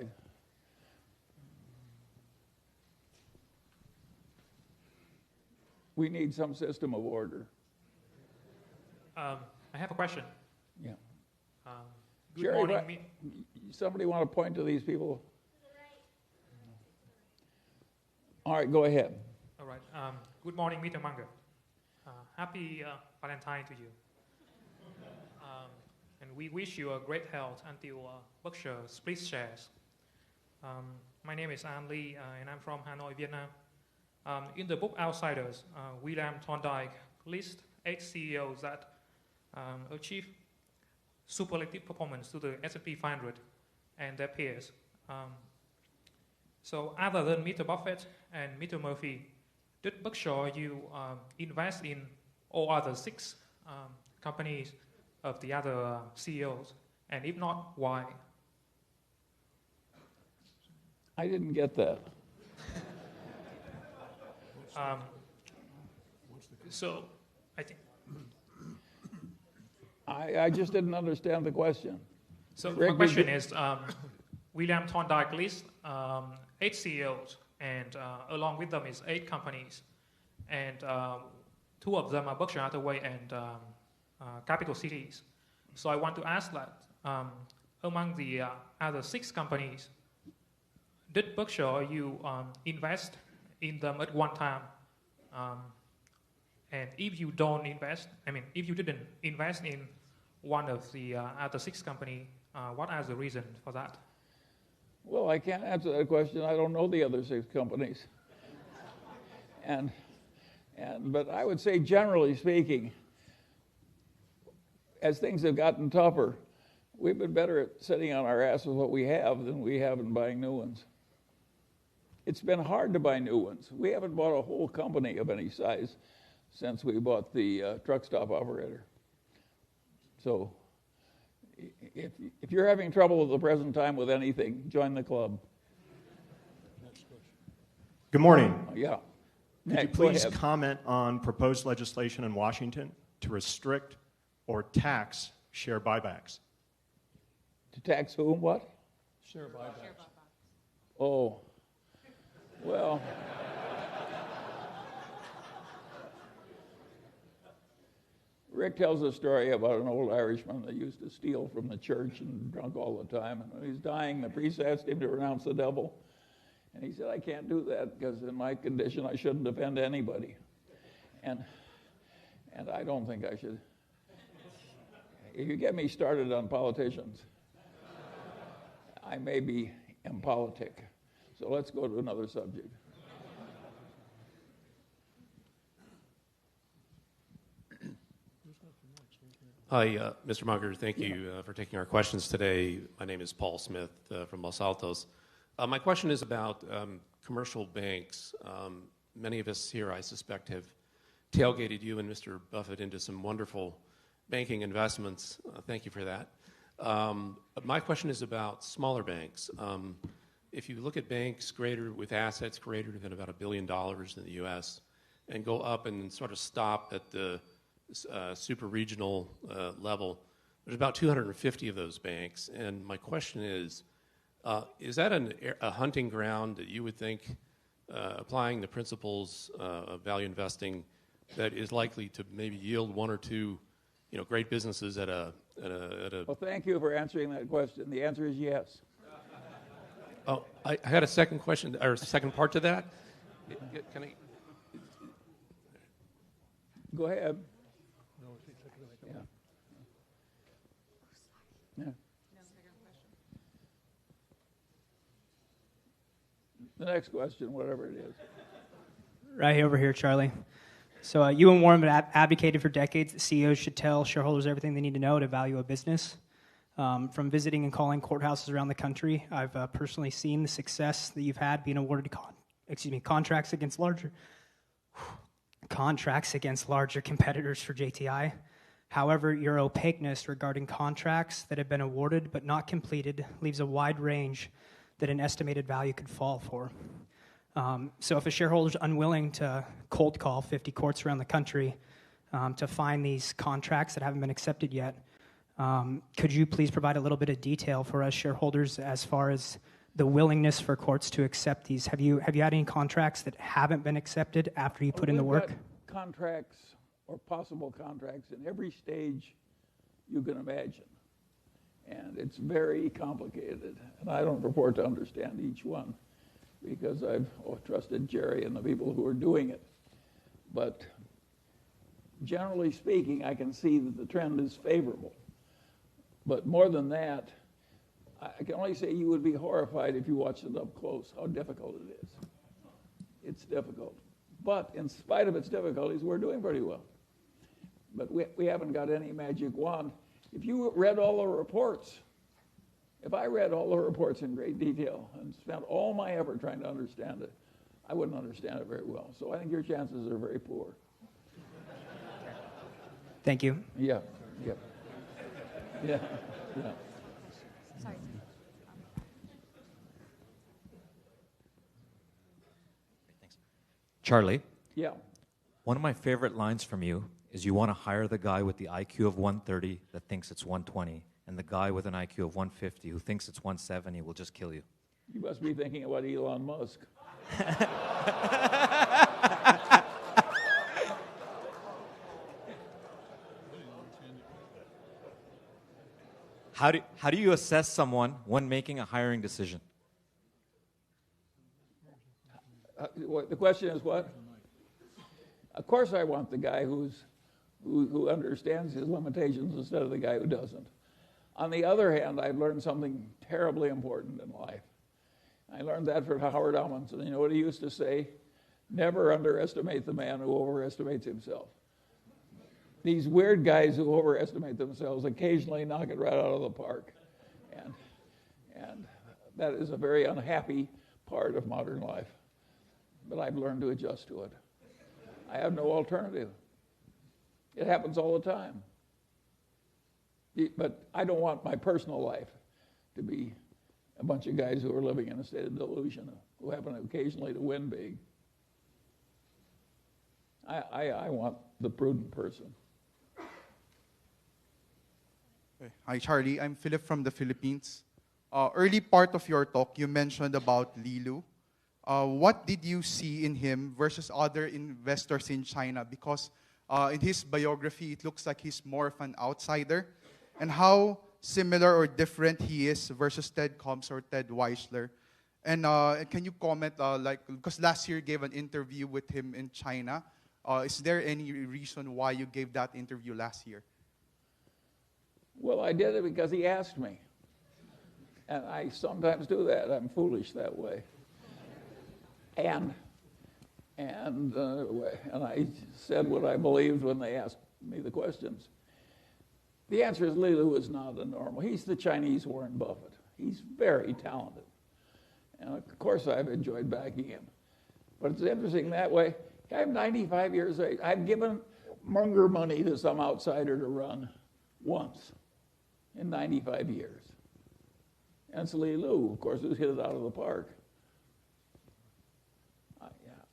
We need some system of order. I have a question. Yeah. Good Jerry, morning. Somebody want to point to these people? All right, go ahead. All right. Good morning, Mr. Munger. Happy Valentine to you. And we wish you a great health until Berkshire splits shares. My name is An Lee, and I'm from Hanoi, Vietnam. In the book Outsiders, William Thorndike lists 8 CEOs that achieve superlative performance to the S&P 500 and their peers. So other than Mr. Buffett and Mr. Murphy, did Berkshire you invest in all other 6 companies of the other CEOs? And if not, why? I didn't get that. So I think I just didn't understand the question. so. Rick, My question is, William Thorndike lists 8 CEOs, and along with them is 8 companies, and 2 of them are Berkshire Hathaway and Capital Cities. So I want to ask that among the other 6 companies, did Berkshire you invest in them at one time? And if you don't invest, if you didn't invest in one of the other 6 companies, what are the reasons for that? Well, I can't answer that question. I don't know the other 6 companies. But I would say, generally speaking, as things have gotten tougher, we've been better at sitting on our ass with what we have than we have in buying new ones. It's been hard to buy new ones. We haven't bought a whole company of any size since we bought the truck stop operator. So if you're having trouble at the present time with anything, join the club. Good morning. Yeah. Could you please comment on proposed legislation in Washington to restrict or tax share buybacks? To tax whom? What? Share buybacks. Oh. Well, Rick tells a story about an old Irishman that used to steal from the church and drunk all the time. And when he was dying, the priest asked him to renounce the devil. And he said, I can't do that because in my condition I shouldn't offend anybody. And I don't think I should. If you get me started on politicians, I may be impolitic. So let's go to another subject. Hi, Mr. Munger. Thank you for taking our questions today. My name is Paul Smith from Los Altos. My question is about commercial banks. Many of us here, I suspect, have tailgated you and Mr. Buffett into some wonderful banking investments. Thank you for that. My question is about smaller banks. If you look at banks with assets greater than about $1 billion in the U.S. and go up and sort of stop at the super regional level, there's about 250 of those banks. And my question is that a hunting ground that you would think, applying the principles of value investing, that is likely to maybe yield 1 or 2, great businesses at a Well, thank you for answering that question. The answer is yes. Oh, I had a second question, or second part to that. Can I? Go ahead. Yeah. Yeah. The next question, whatever it is. Right over here, Charlie. So you and Warren have advocated for decades that CEOs should tell shareholders everything they need to know to value a business. From visiting and calling courthouses around the country, I've personally seen the success that you've had being awarded contracts against larger competitors for JTI. However, your opaqueness regarding contracts that have been awarded but not completed leaves a wide range that an estimated value could fall for. So if a shareholder is unwilling to cold call 50 courts around the country to find these contracts that haven't been accepted yet, could you please provide a little bit of detail for us shareholders as far as the willingness for courts to accept these? Have you had any contracts that haven't been accepted after you put in the work? We've got contracts or possible contracts in every stage you can imagine. And it's very complicated. And I don't purport to understand each one because I've trusted Jerry and the people who are doing it. But generally speaking, I can see that the trend is favorable. But more than that, I can only say you would be horrified if you watched it up close, how difficult it is. It's difficult. But in spite of its difficulties, we're doing pretty well. But we haven't got any magic wand. If you read all the reports, if I read all the reports in great detail and spent all my effort trying to understand it, I wouldn't understand it very well. So I think your chances are very poor. Thank you. Yeah. Sorry. Thanks. Charlie, Yeah. one of my favorite lines from you is you want to hire the guy with the IQ of 130 that thinks it's 120, and the guy with an IQ of 150 who thinks it's 170 will just kill you. You must be thinking about Elon Musk. How do you assess someone when making a hiring decision? The question is what? Of course I want the guy who understands his limitations instead of the guy who doesn't. On the other hand, I've learned something terribly important in life. I learned that from Howard Amundsen. You know what he used to say? Never underestimate the man who overestimates himself. These weird guys who overestimate themselves occasionally knock it right out of the park. And that is a very unhappy part of modern life. But I've learned to adjust to it. I have no alternative. It happens all the time. But I don't want my personal life to be a bunch of guys who are living in a state of delusion, who happen occasionally to win big. I want the prudent person. Hi, Charlie. I'm Philip from the Philippines. Early part of your talk, you mentioned about Li Lu. What did you see in him versus other investors in China? Because in his biography, it looks like he's more of an outsider. And how similar or different he is versus Ted Combs or Ted Weisler. And can you comment, because last year you gave an interview with him in China. Is there any reason why you gave that interview last year? Well, I did it because he asked me. And I sometimes do that. I'm foolish that way. And I said what I believed when they asked me the questions. The answer is Li Lu is not a normal. He's the Chinese Warren Buffett. He's very talented. And of course I've enjoyed backing him. But it's interesting that way. I'm 95 years old. I've given Munger money to some outsider to run once in 95 years. And it's Li Lu, of course, who's hit it out of the park.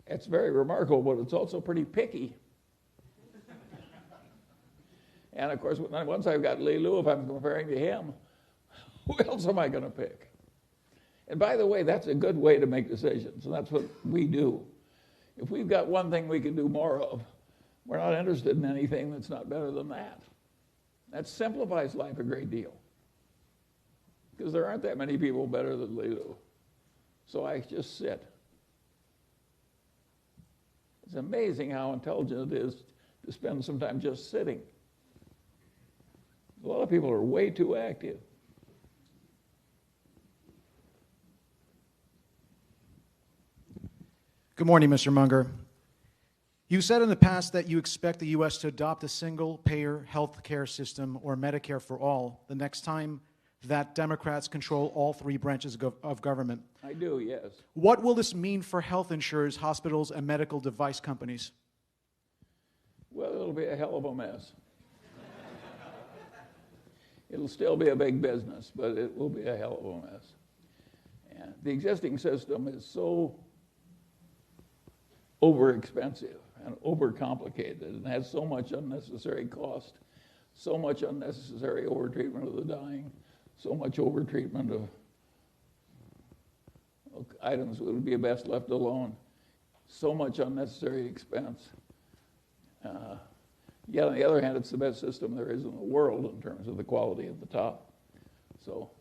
It's very remarkable, but it's also pretty picky. And of course, once I've got Li Lu, if I'm comparing to him, who else am I going to pick? And by the way, that's a good way to make decisions, and that's what we do. If we've got one thing we can do more of, we're not interested in anything that's not better than that. That simplifies life a great deal. Because there aren't that many people better than Li Lu. So I just sit. It's amazing how intelligent it is to spend some time just sitting. A lot of people are way too active. Good morning, Mr. Munger. You said in the past that you expect the U.S. to adopt a single-payer health care system, or Medicare for all, the next time that Democrats control all three branches of government. I do, yes. What will this mean for health insurers, hospitals, and medical device companies? Well, it'll be a hell of a mess. It'll still be a big business, but it will be a hell of a mess. And the existing system is so overexpensive and overcomplicated and has so much unnecessary cost, so much unnecessary overtreatment of the dying, so much overtreatment of items that would be best left alone, so much unnecessary expense. Yet on the other hand, it's the best system there is in the world in terms of the quality at the top. So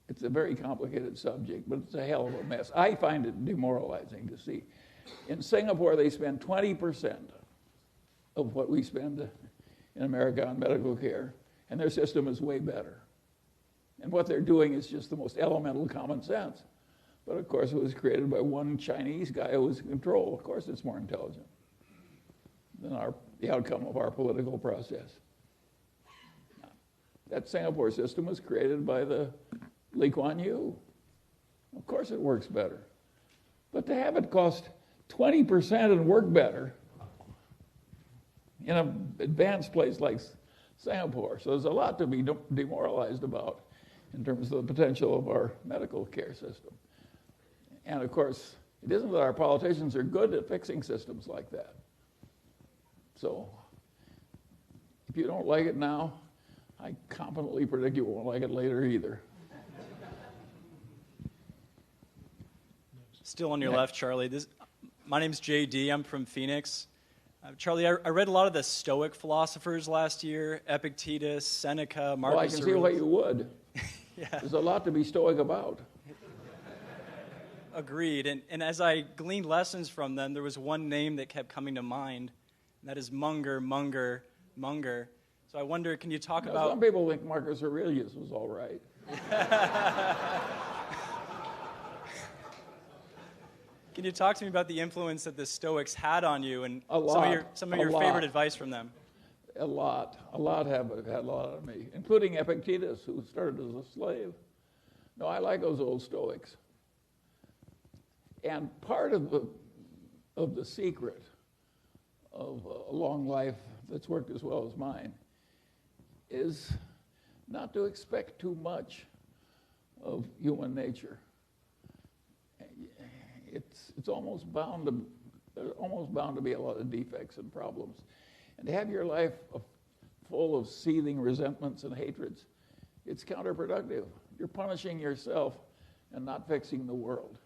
it's a very complicated subject, but it's a hell of a mess. I find it demoralizing to see. In Singapore, they spend 20% of what we spend in America on medical care, and their system is way better. And what they're doing is just the most elemental common sense. But of course, it was created by one Chinese guy who was in control. Of course, it's more intelligent than the outcome of our political process. That Singapore system was created by the Lee Kuan Yew. Of course, it works better. But to have it cost 20% and work better in an advanced place like Singapore. So there's a lot to be demoralized about in terms of the potential of our medical care system. And of course, it isn't that our politicians are good at fixing systems like that. So if you don't like it now, I confidently predict you won't like it later either. Still on your left, Charlie. My name's JD. I'm from Phoenix. Charlie, I read a lot of the Stoic philosophers last year, Epictetus, Seneca, Marcus Aurelius. Well, I can see why you would. Yeah. There's a lot to be Stoic about. Agreed. And as I gleaned lessons from them, there was one name that kept coming to mind, and that is Munger. So I wonder, can you talk about... Some people think Marcus Aurelius was all right. Can you talk to me about the influence that the Stoics had on you and some of your lot. favorite advice from them? A lot have had a lot on me, including Epictetus, who started as a slave. No, I like those old Stoics. And part of the secret of a long life that's worked as well as mine is not to expect too much of human nature. It's almost bound to be a lot of defects and problems. And to have your life full of seething resentments and hatreds, it's counterproductive. You're punishing yourself and not fixing the world.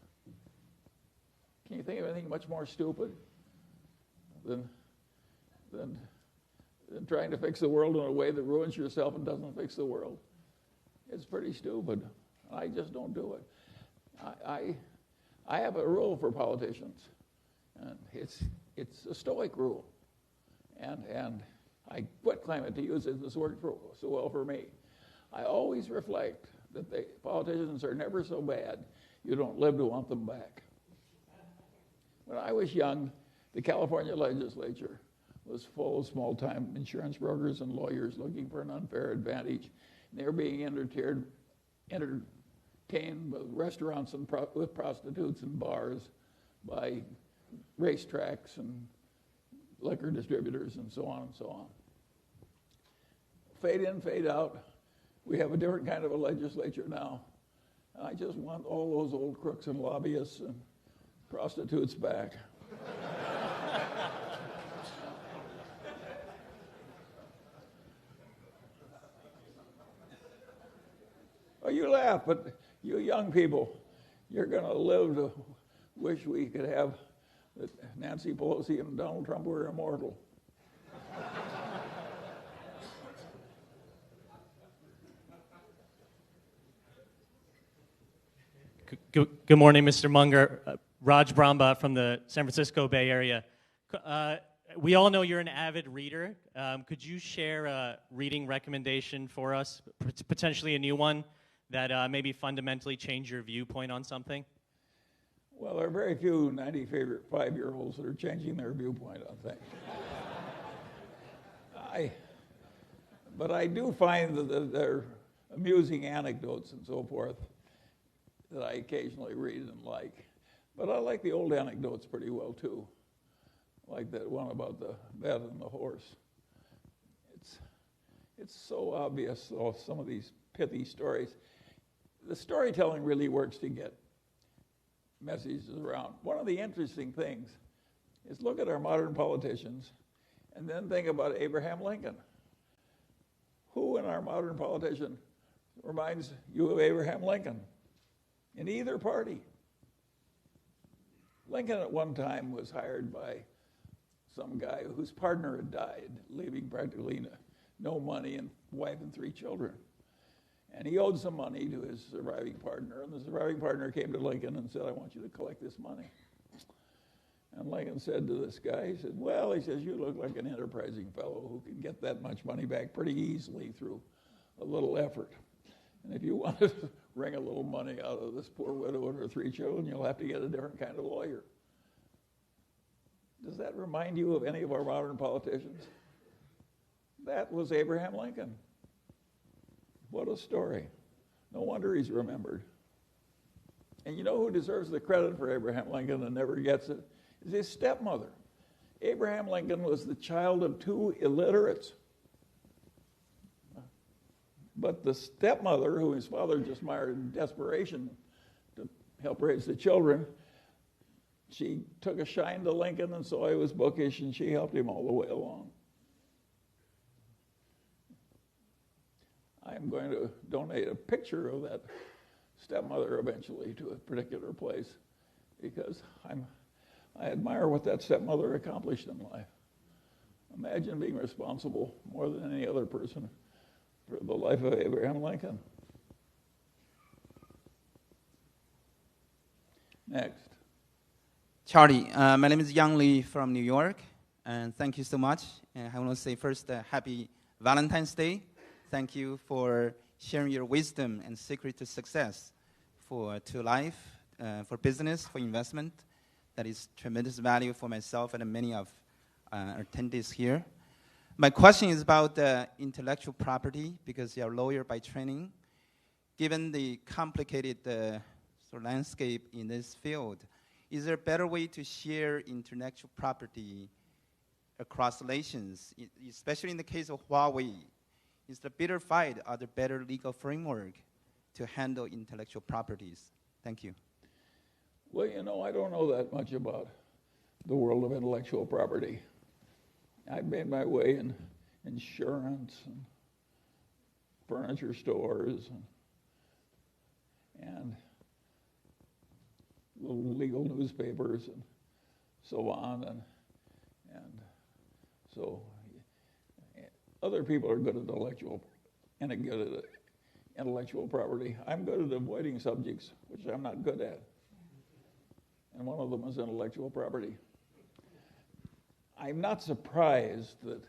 Can you think of anything much more stupid than trying to fix the world in a way that ruins yourself and doesn't fix the world? It's pretty stupid. I just don't do it. I have a rule for politicians, and it's a Stoic rule. And I quit claiming to use it. This worked so well for me. I always reflect that politicians are never so bad you don't live to want them back. When I was young, the California legislature was full of small-time insurance brokers and lawyers looking for an unfair advantage. And they were being entertained with restaurants and with prostitutes and bars by racetracks and liquor distributors and so on and so on. Fade in, fade out. We have a different kind of a legislature now. I just want all those old crooks and lobbyists and prostitutes back. Oh, you laugh, but you young people, you're going to live to wish we could have that Nancy Pelosi and Donald Trump were immortal. Good morning, Mr. Munger. Raj Brahma from the San Francisco Bay Area. We all know you're an avid reader. Could you share a reading recommendation for us, potentially a new one, that maybe fundamentally change your viewpoint on something? Well, there are very few 95-year-olds that are changing their viewpoint on things. But I do find that there are amusing anecdotes and so forth that I occasionally read and like. But I like the old anecdotes pretty well, too. Like that one about the bed and the horse. It's so obvious, though, some of these pithy stories. The storytelling really works to get messages around. One of the interesting things is look at our modern politicians and then think about Abraham Lincoln. Who in our modern politician reminds you of Abraham Lincoln? In either party. Lincoln at one time was hired by some guy whose partner had died, leaving practically no money and wife and 3 children. And he owed some money to his surviving partner, and the surviving partner came to Lincoln and said, I want you to collect this money. And Lincoln said to this guy, he said, well, he says, you look like an enterprising fellow who can get that much money back pretty easily through a little effort. And if you want to wring a little money out of this poor widow and her 3 children, you'll have to get a different kind of lawyer. Does that remind you of any of our modern politicians? That was Abraham Lincoln. What a story. No wonder he's remembered. And you know who deserves the credit for Abraham Lincoln and never gets it? Is his stepmother. Abraham Lincoln was the child of 2 illiterates. But the stepmother, who his father just married in desperation to help raise the children, she took a shine to Lincoln and saw he was bookish, and she helped him all the way along. I'm going to donate a picture of that stepmother eventually to a particular place because I admire what that stepmother accomplished in life. Imagine being responsible more than any other person for the life of Abraham Lincoln. Next. Charlie, my name is Yang Lee from New York, and thank you so much. And I want to say first, happy Valentine's Day. Thank you for sharing your wisdom and secret to success to life, for business, for investment. That is tremendous value for myself and many of our attendees here. My question is about intellectual property, because you're a lawyer by training. Given the complicated landscape in this field, is there a better way to share intellectual property across nations, especially in the case of Huawei? Is the bigger fight, are there better legal framework to handle intellectual properties? Thank you. Well, you know, I don't know that much about the world of intellectual property. I've made my way in insurance and furniture stores and little legal newspapers and so on. And so other people are good at intellectual property. I'm good at avoiding subjects, which I'm not good at. And one of them is intellectual property. I'm not surprised that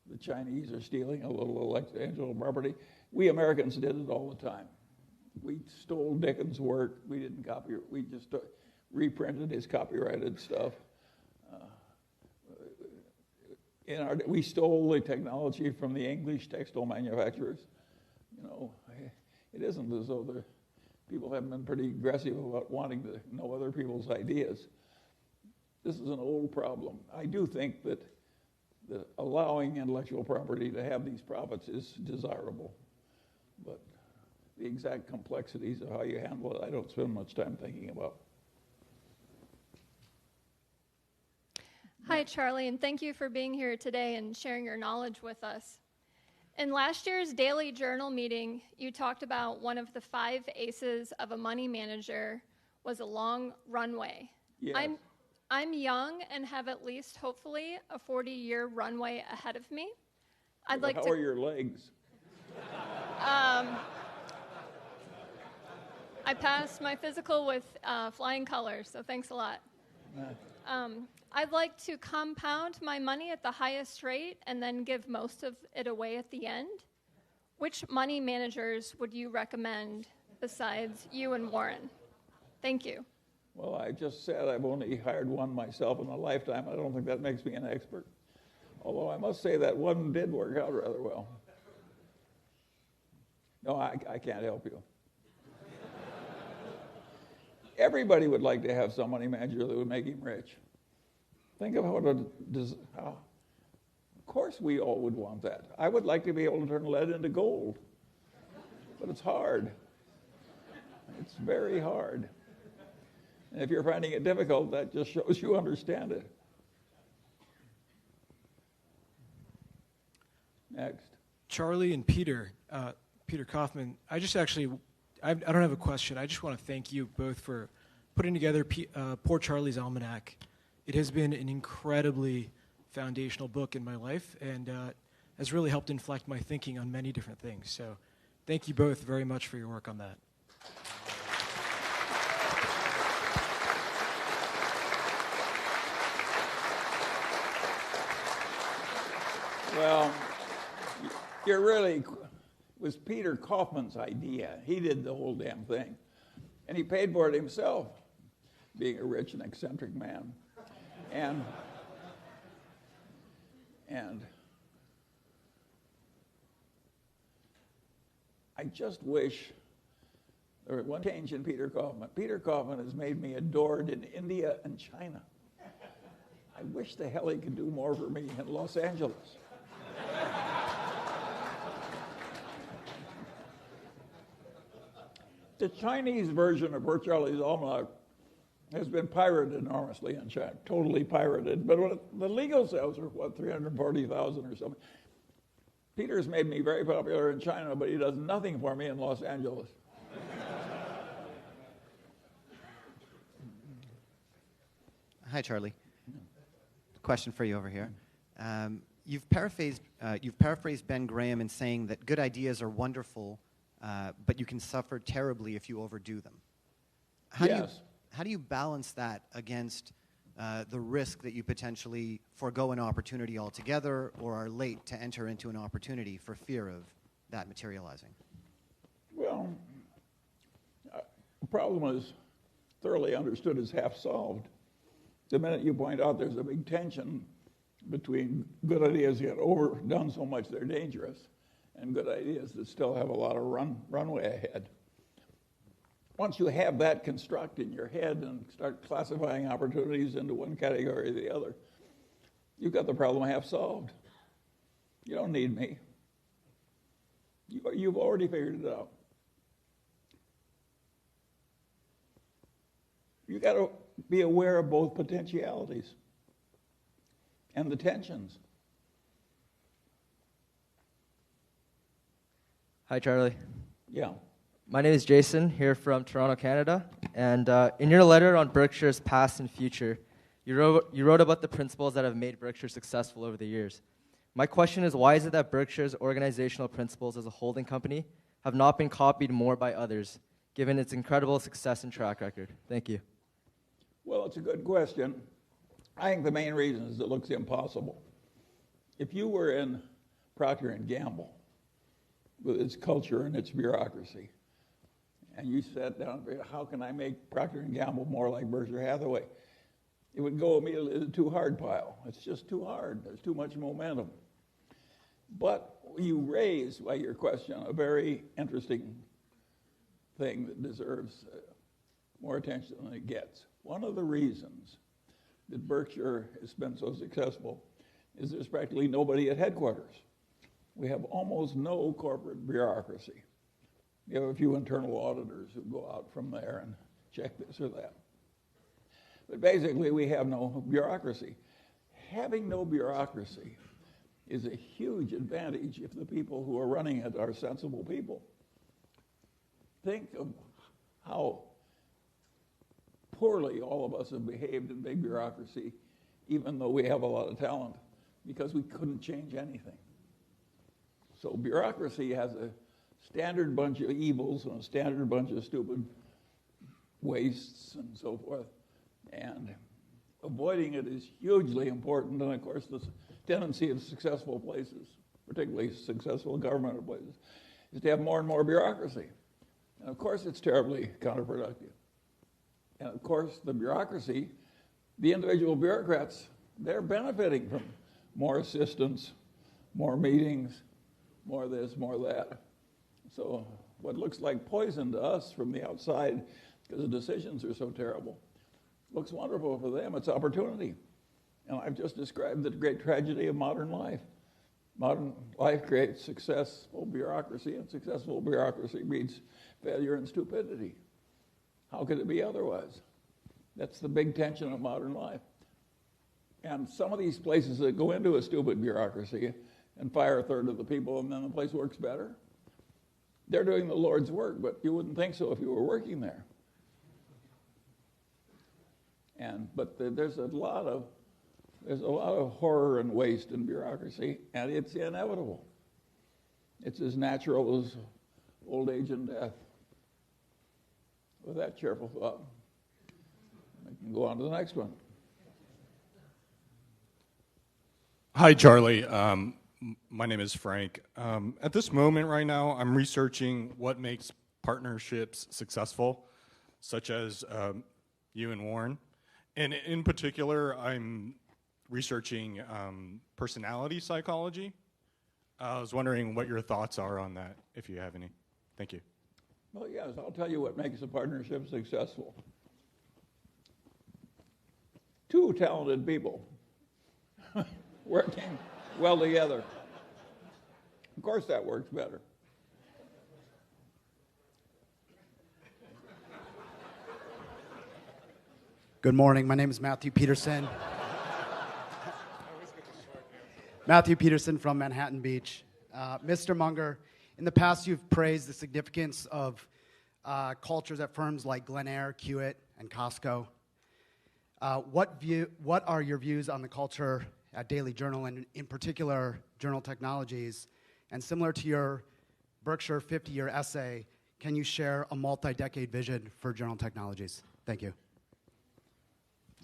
the Chinese are stealing a little intellectual property. We Americans did it all the time. We stole Dickens' work. We didn't copy it. We just reprinted his copyrighted stuff. We stole the technology from the English textile manufacturers. You know, it isn't as though the people haven't been pretty aggressive about wanting to know other people's ideas. This is an old problem. I do think that allowing intellectual property to have these profits is desirable, but the exact complexities of how you handle it, I don't spend much time thinking about. Hi, Charlie, and thank you for being here today and sharing your knowledge with us. In last year's Daily Journal meeting, you talked about one of the 5 aces of a money manager was a long runway. Yes. I'm young and have at least, hopefully, a 40-year runway ahead of me. How are your legs? I passed my physical with flying colors, so thanks a lot. I'd like to compound my money at the highest rate and then give most of it away at the end. Which money managers would you recommend besides you and Warren? Thank you. Well, I just said I've only hired one myself in a lifetime. I don't think that makes me an expert. Although I must say that one did work out rather well. No, I can't help you. Everybody would like to have some money manager that would make him rich. Think of how. Of course we all would want that. I would like to be able to turn lead into gold. But it's hard. It's very hard. And if you're finding it difficult, that just shows you understand it. Next. Charlie and Peter Kaufman, I don't have a question. I just want to thank you both for putting together Poor Charlie's Almanac. It has been an incredibly foundational book in my life and has really helped inflect my thinking on many different things. So thank you both very much for your work on that. Well, it was Peter Kaufman's idea. He did the whole damn thing. And he paid for it himself, being a rich and eccentric man. And I just wish there was one change in Peter Kaufman. Peter Kaufman has made me adored in India and China. I wish the hell he could do more for me in Los Angeles. The Chinese version of Poor Charlie's Almanac has been pirated enormously in China, totally pirated. But the legal sales are, 340,000 or something. Peter's made me very popular in China, but he does nothing for me in Los Angeles. Hi, Charlie. Question for you over here. You've paraphrased Ben Graham in saying that good ideas are wonderful, but you can suffer terribly if you overdo them. How do you balance that against the risk that you potentially forego an opportunity altogether or are late to enter into an opportunity for fear of that materializing? Well, the problem is thoroughly understood as half solved. The minute you point out there's a big tension between good ideas that get overdone so much they're dangerous and good ideas that still have a lot of runway ahead. Once you have that construct in your head and start classifying opportunities into one category or the other, you've got the problem half solved. You don't need me. You've already figured it out. You've got to be aware of both potentialities and the tensions. Hi, Charlie. Yeah. My name is Jason, here from Toronto, Canada. And in your letter on Berkshire's past and future, you wrote about the principles that have made Berkshire successful over the years. My question is, why is it that Berkshire's organizational principles as a holding company have not been copied more by others, given its incredible success and track record? Thank you. Well, it's a good question. I think the main reason is it looks impossible. If you were in Procter & Gamble, with its culture and its bureaucracy, and you sat down and figured, how can I make Procter & Gamble more like Berkshire Hathaway? It would go immediately to the too hard pile. It's just too hard. There's too much momentum. But you raise, by your question, a very interesting thing that deserves more attention than it gets. One of the reasons that Berkshire has been so successful is there's practically nobody at headquarters. We have almost no corporate bureaucracy. You have a few internal auditors who go out from there and check this or that. But basically, we have no bureaucracy. Having no bureaucracy is a huge advantage if the people who are running it are sensible people. Think of how poorly all of us have behaved in big bureaucracy, even though we have a lot of talent, because we couldn't change anything. So bureaucracy has a standard bunch of evils and a standard bunch of stupid wastes and so forth. And avoiding it is hugely important. And of course, the tendency of successful places, particularly successful governmental places, is to have more and more bureaucracy. And of course, it's terribly counterproductive. And of course, the bureaucracy, the individual bureaucrats, they're benefiting from more assistance, more meetings, more this, more that. So what looks like poison to us from the outside, because the decisions are so terrible, looks wonderful for them. It's opportunity. And I've just described the great tragedy of modern life. Modern life creates successful bureaucracy, and successful bureaucracy breeds failure and stupidity. How could it be otherwise? That's the big tension of modern life. And some of these places that go into a stupid bureaucracy and fire a third of the people and then the place works better, they're doing the Lord's work, but you wouldn't think so if you were working there. But there's a lot of horror and waste in bureaucracy, and it's inevitable. It's as natural as old age and death. With that cheerful thought, I can go on to the next one. Hi, Charlie. My name is Frank. At this moment right now, I'm researching what makes partnerships successful, such as you and Warren. And in particular, I'm researching personality psychology. I was wondering what your thoughts are on that, if you have any. Thank you. Well, yes, I'll tell you what makes a partnership successful. Two talented people working well together. Of course, that works better. Good morning. My name is Matthew Peterson. Matthew Peterson from Manhattan Beach. Mr. Munger, in the past you've praised the significance of cultures at firms like Glenair, Kiewit, and Costco. What are your views on the culture at Daily Journal, and in particular, Journal Technologies? And similar to your Berkshire 50-year essay, can you share a multi-decade vision for Journal Technologies? Thank you.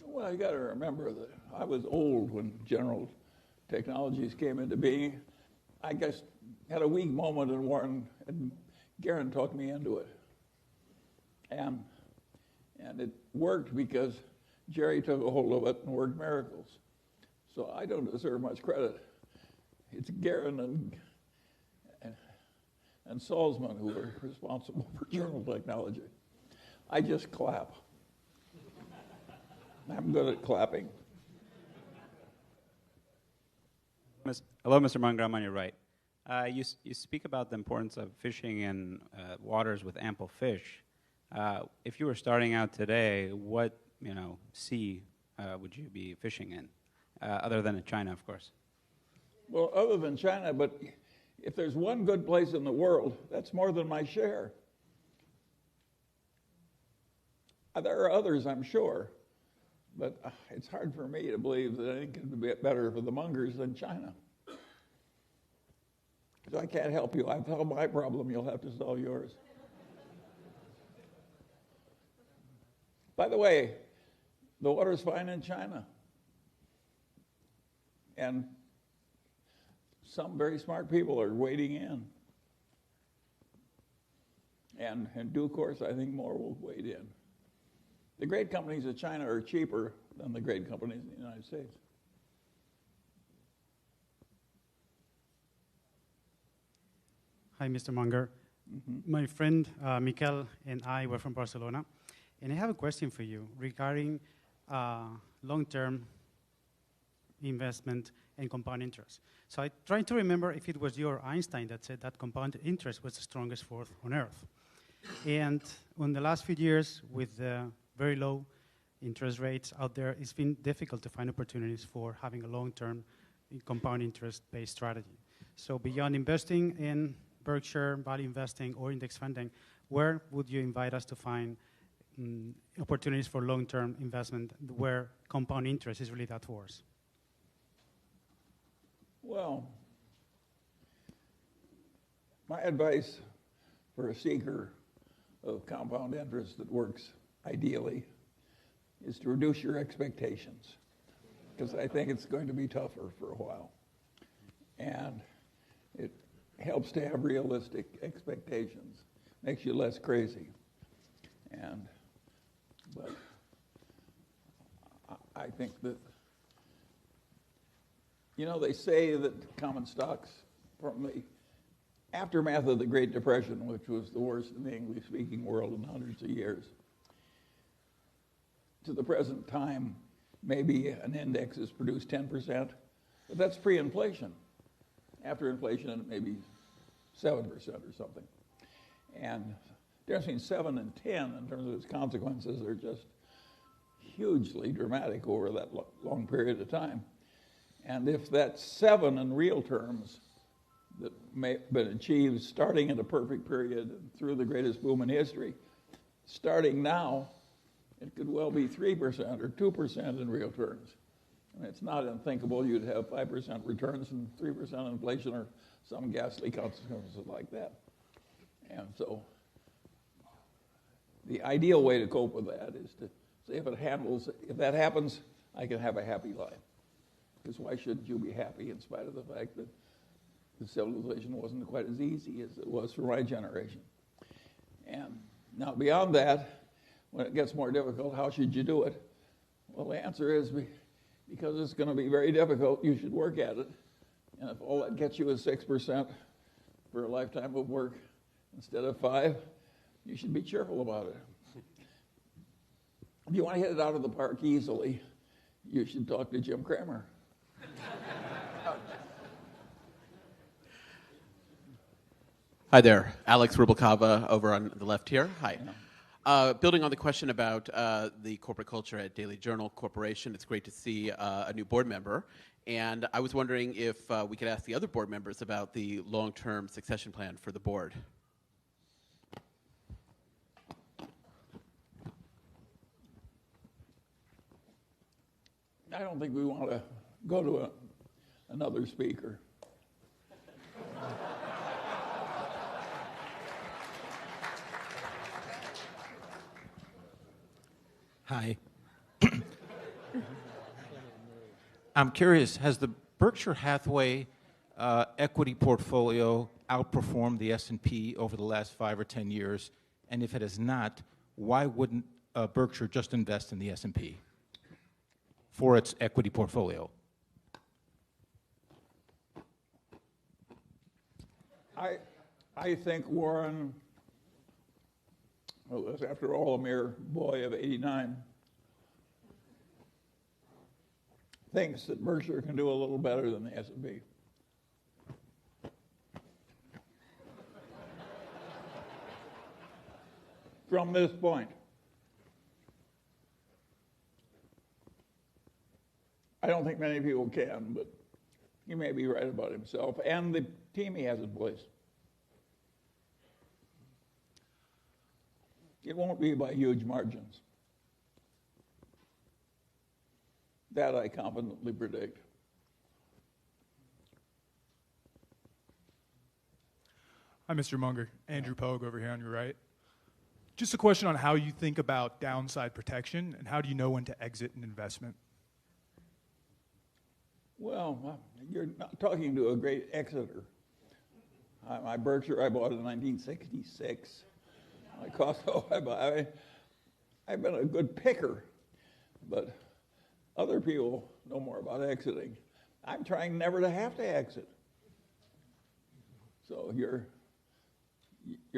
Well, you got to remember that I was old when General Technologies came into being. I guess had a weak moment, and Warren and Garen talked me into it. And it worked because Jerry took a hold of it and worked miracles. So I don't deserve much credit. It's Garen and Salzman who are responsible for Journal Technology. I just clap. I'm good at clapping. Hello, Mr. Munger. I'm on your right. You speak about the importance of fishing in waters with ample fish. If you were starting out today, what sea would you be fishing in, other than in China, of course? Well, other than China, but if there's one good place in the world, that's more than my share. There are others, I'm sure, but it's hard for me to believe that anything can be better for the Mungers than China. Because I can't help you. I've solved my problem. You'll have to solve yours. By the way, the water's fine in China. And some very smart people are wading in. And in due course, I think more will wade in. The great companies of China are cheaper than the great companies in the United States. Hi, Mr. Munger. My friend Mikel and I were from Barcelona, and I have a question for you regarding long-term investment and compound interest. So I tried to remember if it was you or Einstein that said that compound interest was the strongest force on Earth. And in the last few years, with the very low interest rates out there, it's been difficult to find opportunities for having a long-term compound interest-based strategy. So beyond investing in Berkshire, value investing, or index funding, where would you invite us to find opportunities for long-term investment where compound interest is really that force? Well, my advice for a seeker of compound interest that works ideally, is to reduce your expectations, because I think it's going to be tougher for a while. And it helps to have realistic expectations, makes you less crazy. But I think that, they say that common stocks from the aftermath of the Great Depression, which was the worst in the English-speaking world in hundreds of years, to the present time, maybe an index has produced 10%, but that's pre-inflation. After inflation, it may be 7% or something. And the difference between 7 and 10 in terms of its consequences are just hugely dramatic over that long period of time. And if that 7 in real terms that may have been achieved starting in a perfect period through the greatest boom in history, starting now, it could well be 3% or 2% in real terms. I mean, it's not unthinkable you'd have 5% returns and 3% inflation or some ghastly consequences like that. And so the ideal way to cope with that is to say if that happens, I can have a happy life. Because why shouldn't you be happy in spite of the fact that the civilization wasn't quite as easy as it was for my generation? And now beyond that, when it gets more difficult, how should you do it? Well, the answer is because it's going to be very difficult, you should work at it. And if all that gets you is 6% for a lifetime of work instead of 5%, you should be cheerful about it. If you want to hit it out of the park easily, you should talk to Jim Cramer. Hi there, Alex Rubalcava over on the left here. Hi. Building on the question about the corporate culture at Daily Journal Corporation, it's great to see a new board member. And I was wondering if we could ask the other board members about the long-term succession plan for the board. I don't think we want to go to another speaker. Hi. I'm curious, has the Berkshire Hathaway equity portfolio outperformed the S&P over the last 5 or 10 years? And if it has not, why wouldn't Berkshire just invest in the S&P for its equity portfolio? I think Warren, was after all a mere boy of 89, thinks that Berkshire can do a little better than the S&P. From this point. I don't think many people can, but he may be right about himself and the team he has in place. It won't be by huge margins. That I confidently predict. Hi, Mr. Munger. Andrew Pogue over here on your right. Just a question on how you think about downside protection and how do you know when to exit an investment? Well, you're not talking to a great exiter. My Berkshire I bought in 1966. My Costco I've been a good picker, but other people know more about exiting. I'm trying never to have to exit. So you're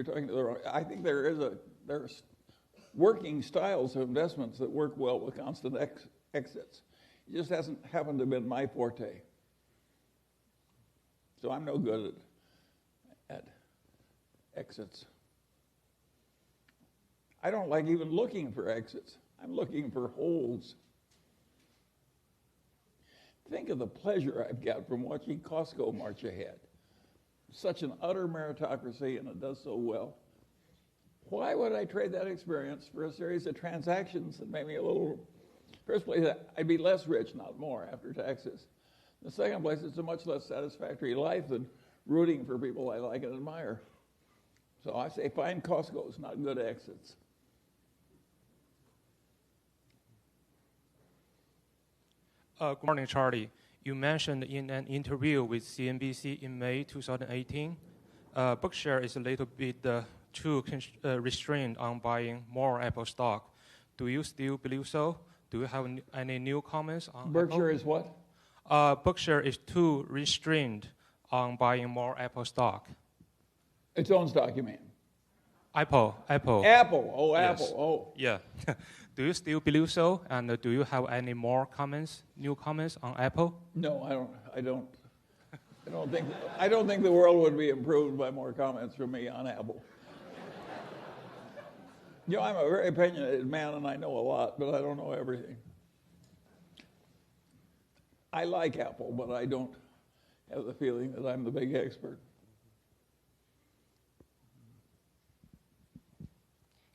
talking to the wrong. I think there's working styles of investments that work well with constant exits. It just hasn't happened to have been my forte. So I'm no good at exits. I don't like even looking for exits. I'm looking for holds. Think of the pleasure I've got from watching Costco march ahead. Such an utter meritocracy, and it does so well. Why would I trade that experience for a series of transactions that made me a little... First place, I'd be less rich, not more, after taxes. In the second place, it's a much less satisfactory life than rooting for people I like and admire. So I say find Costco's, not good exits. Good morning, Charlie. You mentioned in an interview with CNBC in May 2018, Berkshire is a little bit too restrained on buying more Apple stock. Do you still believe so? Do you have any new comments on Berkshire Apple? is what? Berkshire is too restrained on buying more Apple stock. Its own stock, you mean? Apple. Apple. Oh, Yes. Apple. Oh. Yeah. Do you still believe so? And do you have any more comments, new comments on Apple? No, I don't think the world would be improved by more comments from me on Apple. You know, I'm a very opinionated man and I know a lot, but I don't know everything. I like Apple, but I don't have the feeling that I'm the big expert.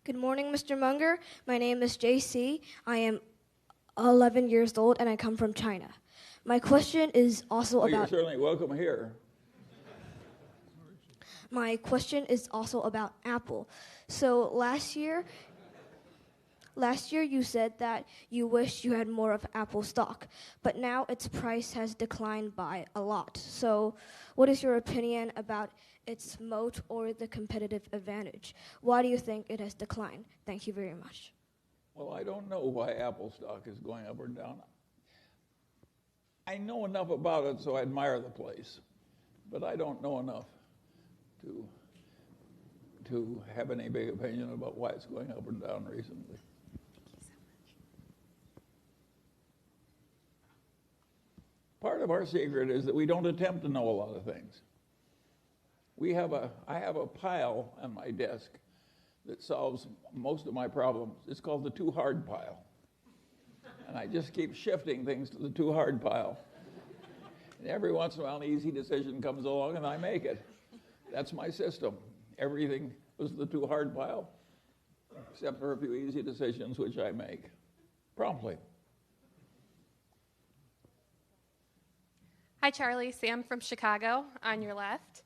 Good morning, Mr. Munger. My name is JC. I am 11 years old and I come from China. My question is also Well, about... you're certainly welcome here. My question is also about Apple. So last year you said that you wish you had more of Apple stock, but now its price has declined by a lot. So what is your opinion about its moat or the competitive advantage? Why do you think it has declined? Thank you very much. Well, I don't know why Apple stock is going up or down. I know enough about it, so I admire the place, but I don't know enough to have any big opinion about why it's going up and down recently. Part of our secret is that we don't attempt to know a lot of things. I have a pile on my desk that solves most of my problems. It's called the too hard pile. And I just keep shifting things to the too hard pile. And every once in a while, an easy decision comes along and I make it. That's my system. Everything was the too hard pile, except for a few easy decisions which I make promptly. Hi, Charlie. Sam from Chicago on your left.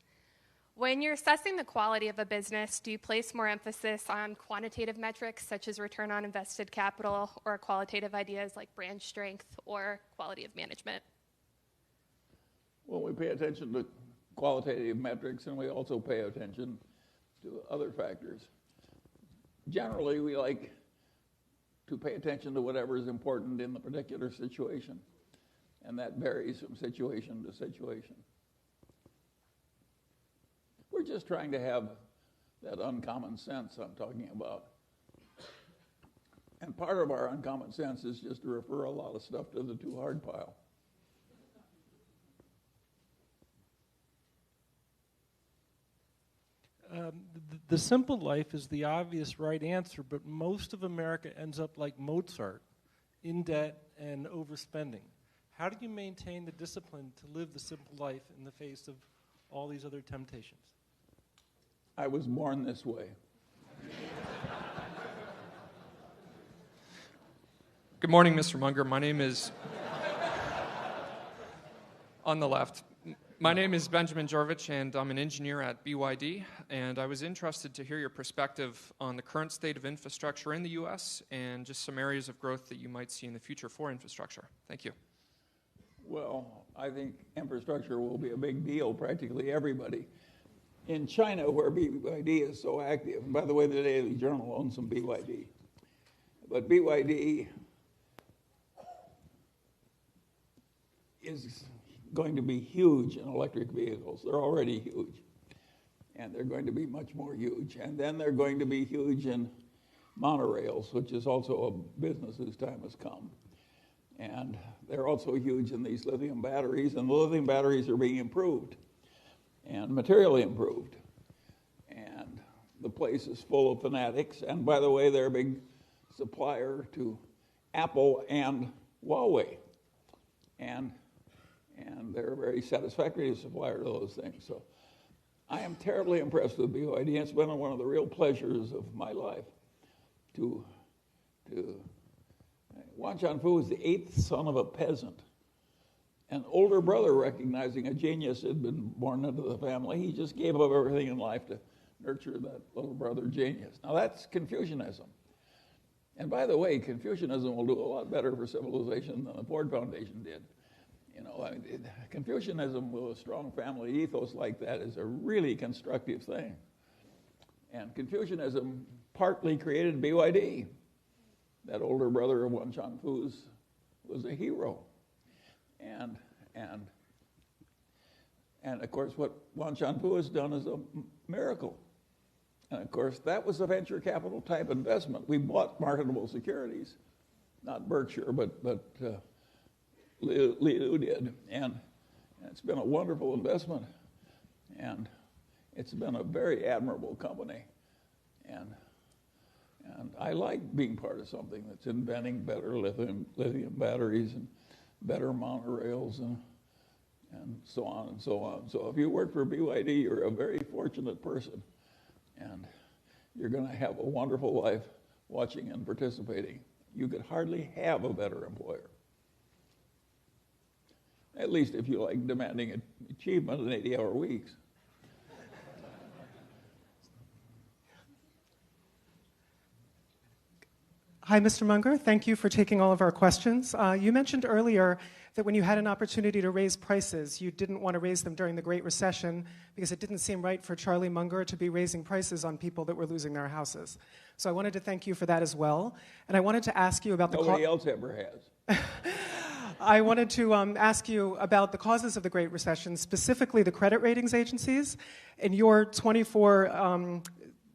When you're assessing the quality of a business, do you place more emphasis on quantitative metrics such as return on invested capital or qualitative ideas like brand strength or quality of management? Well, we pay attention to qualitative metrics and we also pay attention to other factors. Generally, we like to pay attention to whatever is important in the particular situation, and that varies from situation to situation. We're just trying to have that uncommon sense I'm talking about. And part of our uncommon sense is just to refer a lot of stuff to the too hard pile. The simple life is the obvious right answer, but most of America ends up like Mozart, in debt and overspending. How do you maintain the discipline to live the simple life in the face of all these other temptations? I was born this way. Good morning, Mr. Munger. My name is on the left. My name is Benjamin Jorvich, and I'm an engineer at BYD, and I was interested to hear your perspective on the current state of infrastructure in the U.S. and just some areas of growth that you might see in the future for infrastructure. Thank you. Well, I think infrastructure will be a big deal, practically everybody. In China, where BYD is so active, and by the way, the Daily Journal owns some BYD, but BYD is going to be huge in electric vehicles. They're already huge, and they're going to be much more huge. And then they're going to be huge in monorails, which is also a business whose time has come. And they're also huge in these lithium batteries, and the lithium batteries are being improved and materially improved. And the place is full of fanatics. And by the way, they're a big supplier to Apple and Huawei. And they're a very satisfactory supplier to those things. So I am terribly impressed with BYD. It's been one of the real pleasures of my life to Wan Chanfu was the 8th son of a peasant. An older brother, recognizing a genius had been born into the family, he just gave up everything in life to nurture that little brother genius. Now that's Confucianism. And by the way, Confucianism will do a lot better for civilization than the Ford Foundation did. You know, Confucianism with a strong family ethos like that is a really constructive thing. And Confucianism partly created BYD. That older brother of Wan Chunfu's was a hero. And of course, what Wan Chunfu has done is a miracle. And of course, that was a venture capital type investment. We bought marketable securities, not Berkshire, but Liu did. And it's been a wonderful investment. And it's been a very admirable company. And I like being part of something that's inventing better lithium batteries and better monorails and so on and so on. So if you work for BYD, you're a very fortunate person. And you're going to have a wonderful life watching and participating. You could hardly have a better employer. At least if you like demanding achievement in 80-hour weeks. Hi, Mr. Munger. Thank you for taking all of our questions. You mentioned earlier that when you had an opportunity to raise prices, you didn't want to raise them during the Great Recession because it didn't seem right for Charlie Munger to be raising prices on people that were losing their houses. So I wanted to thank you for that as well. And I wanted to ask you about Nobody else ever has. I wanted to ask you about the causes of the Great Recession, specifically the credit ratings agencies. In your 24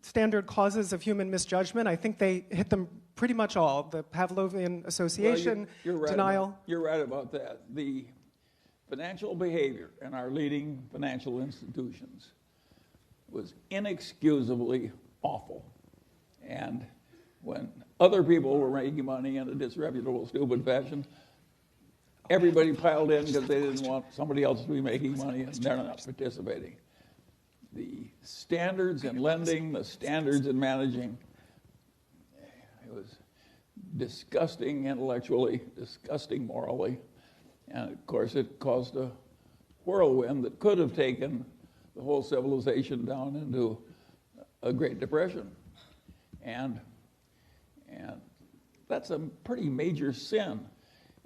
standard causes of human misjudgment, I think they hit them pretty much all. The Pavlovian Association, denial. You're right about that. The financial behavior in our leading financial institutions was inexcusably awful. And when other people were making money in a disreputable, stupid fashion, everybody piled in because they didn't want somebody else to be making money and they're not participating. The standards in lending, the standards in managing, it was disgusting intellectually, disgusting morally, and of course it caused a whirlwind that could have taken the whole civilization down into a Great Depression. And that's a pretty major sin.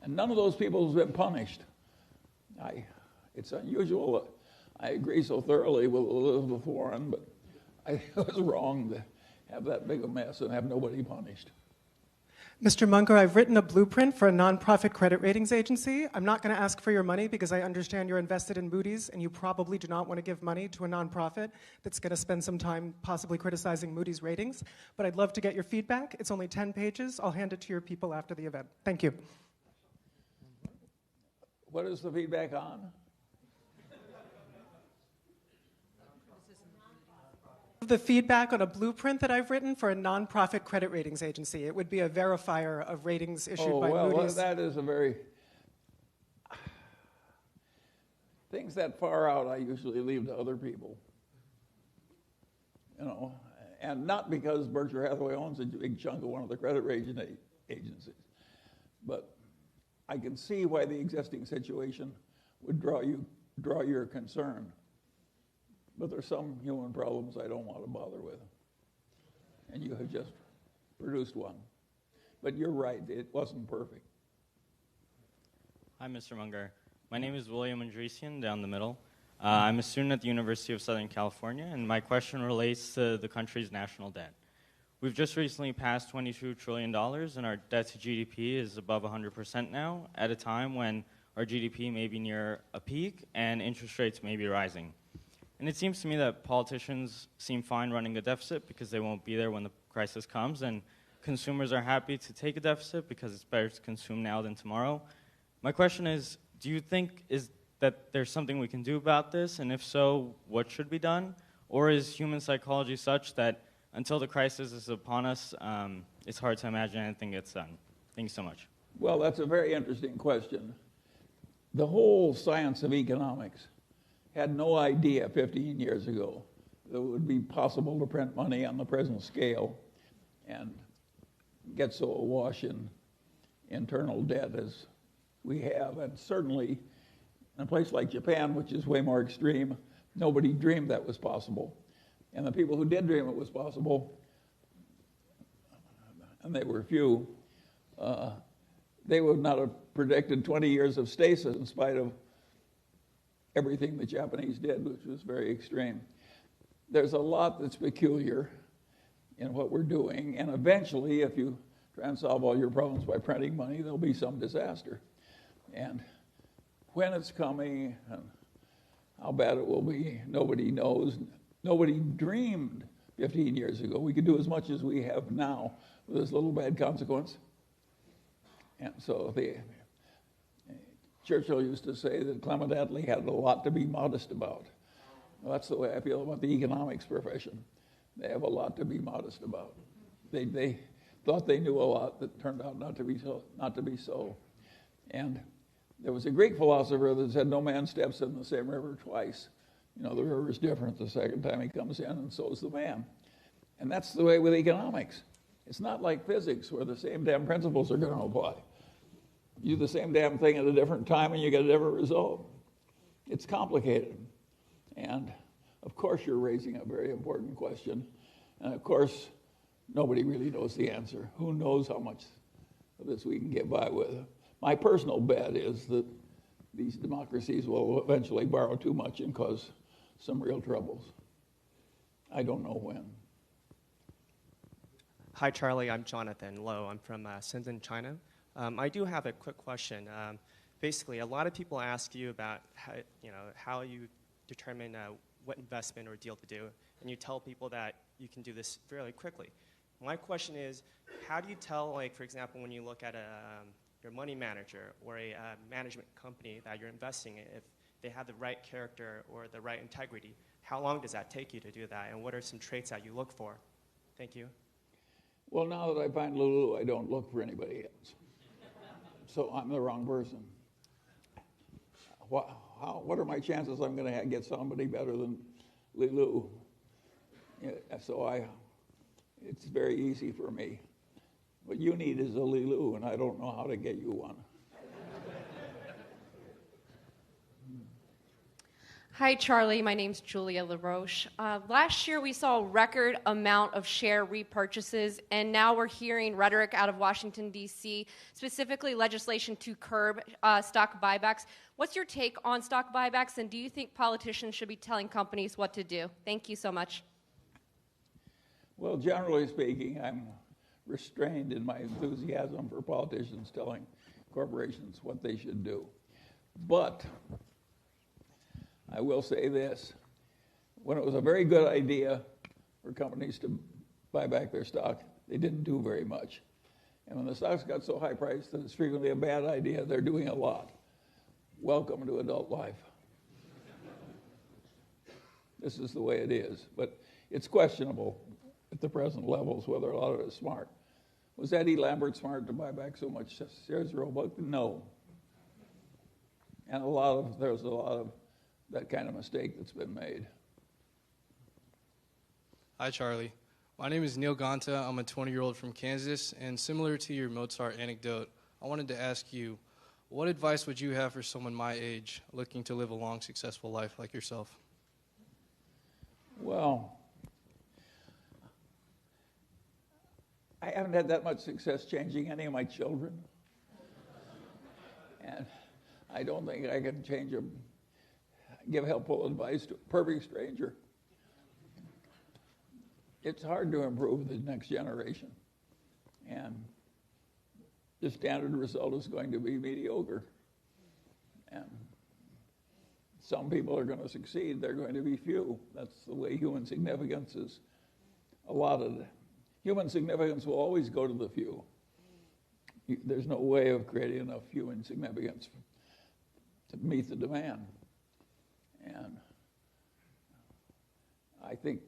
And none of those people has been punished. It's unusual. I agree so thoroughly with Elizabeth Warren, but I think it was wrong to have that big a mess and have nobody punished. Mr. Munger, I've written a blueprint for a nonprofit credit ratings agency. I'm not going to ask for your money because I understand you're invested in Moody's and you probably do not want to give money to a nonprofit that's going to spend some time possibly criticizing Moody's ratings. But I'd love to get your feedback. It's only 10 pages. I'll hand it to your people after the event. Thank you. What is the feedback on? The feedback on a blueprint that I've written for a nonprofit credit ratings agency. It would be a verifier of ratings issued by Moody's. That is a very... Things that far out I usually leave to other people. You know, and not because Berkshire Hathaway owns a big chunk of one of the credit rating agencies, but I can see why the existing situation would draw your concern. But there's some human problems I don't want to bother with. And you have just produced one. But you're right, it wasn't perfect. Hi, Mr. Munger. My name is William Andresian, down the middle. I'm a student at the University of Southern California, and my question relates to the country's national debt. We've just recently passed $22 trillion, and our debt to GDP is above 100% now, at a time when our GDP may be near a peak and interest rates may be rising. And it seems to me that politicians seem fine running a deficit because they won't be there when the crisis comes, and consumers are happy to take a deficit because it's better to consume now than tomorrow. My question is, do you think that there's something we can do about this, and if so, what should be done? Or is human psychology such that until the crisis is upon us, it's hard to imagine anything gets done? Thank you so much. Well, that's a very interesting question. The whole science of economics had no idea 15 years ago that it would be possible to print money on the present scale and get so awash in internal debt as we have. And certainly in a place like Japan, which is way more extreme, nobody dreamed that was possible. And the people who did dream it was possible, and they were few, they would not have predicted 20 years of stasis in spite of everything the Japanese did, which was very extreme. There's a lot that's peculiar in what we're doing, and eventually, if you try and solve all your problems by printing money, there'll be some disaster. And when it's coming and how bad it will be, nobody knows. Nobody dreamed 15 years ago we could do as much as we have now with as little bad consequence. And so Churchill used to say that Clement Attlee had a lot to be modest about. Well, that's the way I feel about the economics profession. They have a lot to be modest about. They thought they knew a lot that turned out not to be so. And there was a Greek philosopher that said, no man steps in the same river twice. The river is different the second time he comes in, and so is the man. And that's the way with economics. It's not like physics where the same damn principles are going to apply. You do the same damn thing at a different time and you get a different result. It's complicated. And of course you're raising a very important question. And of course, nobody really knows the answer. Who knows how much of this we can get by with? My personal bet is that these democracies will eventually borrow too much and cause some real troubles. I don't know when. Hi, Charlie. I'm Jonathan Lowe. I'm from Shenzhen, China. I do have a quick question. Basically, a lot of people ask you about how you determine what investment or deal to do, and you tell people that you can do this fairly quickly. My question is, how do you tell, like, for example, when you look at your money manager or a management company that you're investing in, if they have the right character or the right integrity, how long does that take you to do that, and what are some traits that you look for? Thank you. Well, now that I find Lulu, I don't look for anybody else. So I'm the wrong person. What are my chances I'm going to get somebody better than Lulu? So it's very easy for me. What you need is a Lulu, and I don't know how to get you one. Hi, Charlie. My name's Julia LaRoche. Last year, we saw a record amount of share repurchases, and now we're hearing rhetoric out of Washington, D.C., specifically legislation to curb stock buybacks. What's your take on stock buybacks, and do you think politicians should be telling companies what to do? Thank you so much. Well, generally speaking, I'm restrained in my enthusiasm for politicians telling corporations what they should do. But I will say this. When it was a very good idea for companies to buy back their stock, they didn't do very much. And when the stocks got so high priced that it's frequently a bad idea, they're doing a lot. Welcome to adult life. This is the way it is. But it's questionable at the present levels whether a lot of it is smart. Was Eddie Lambert smart to buy back so much shares of Roebuck? No. And there's a lot of that kind of mistake that's been made. Hi, Charlie. My name is Neil Gonta. I'm a 20-year-old from Kansas, and similar to your Mozart anecdote, I wanted to ask you, what advice would you have for someone my age looking to live a long, successful life like yourself? Well, I haven't had that much success changing any of my children. And I don't think I can give helpful advice to a perfect stranger. It's hard to improve the next generation. And the standard result is going to be mediocre. And some people are going to succeed, they're going to be few. That's the way human significance is allotted. Human significance will always go to the few. There's no way of creating enough human significance to meet the demand. And I think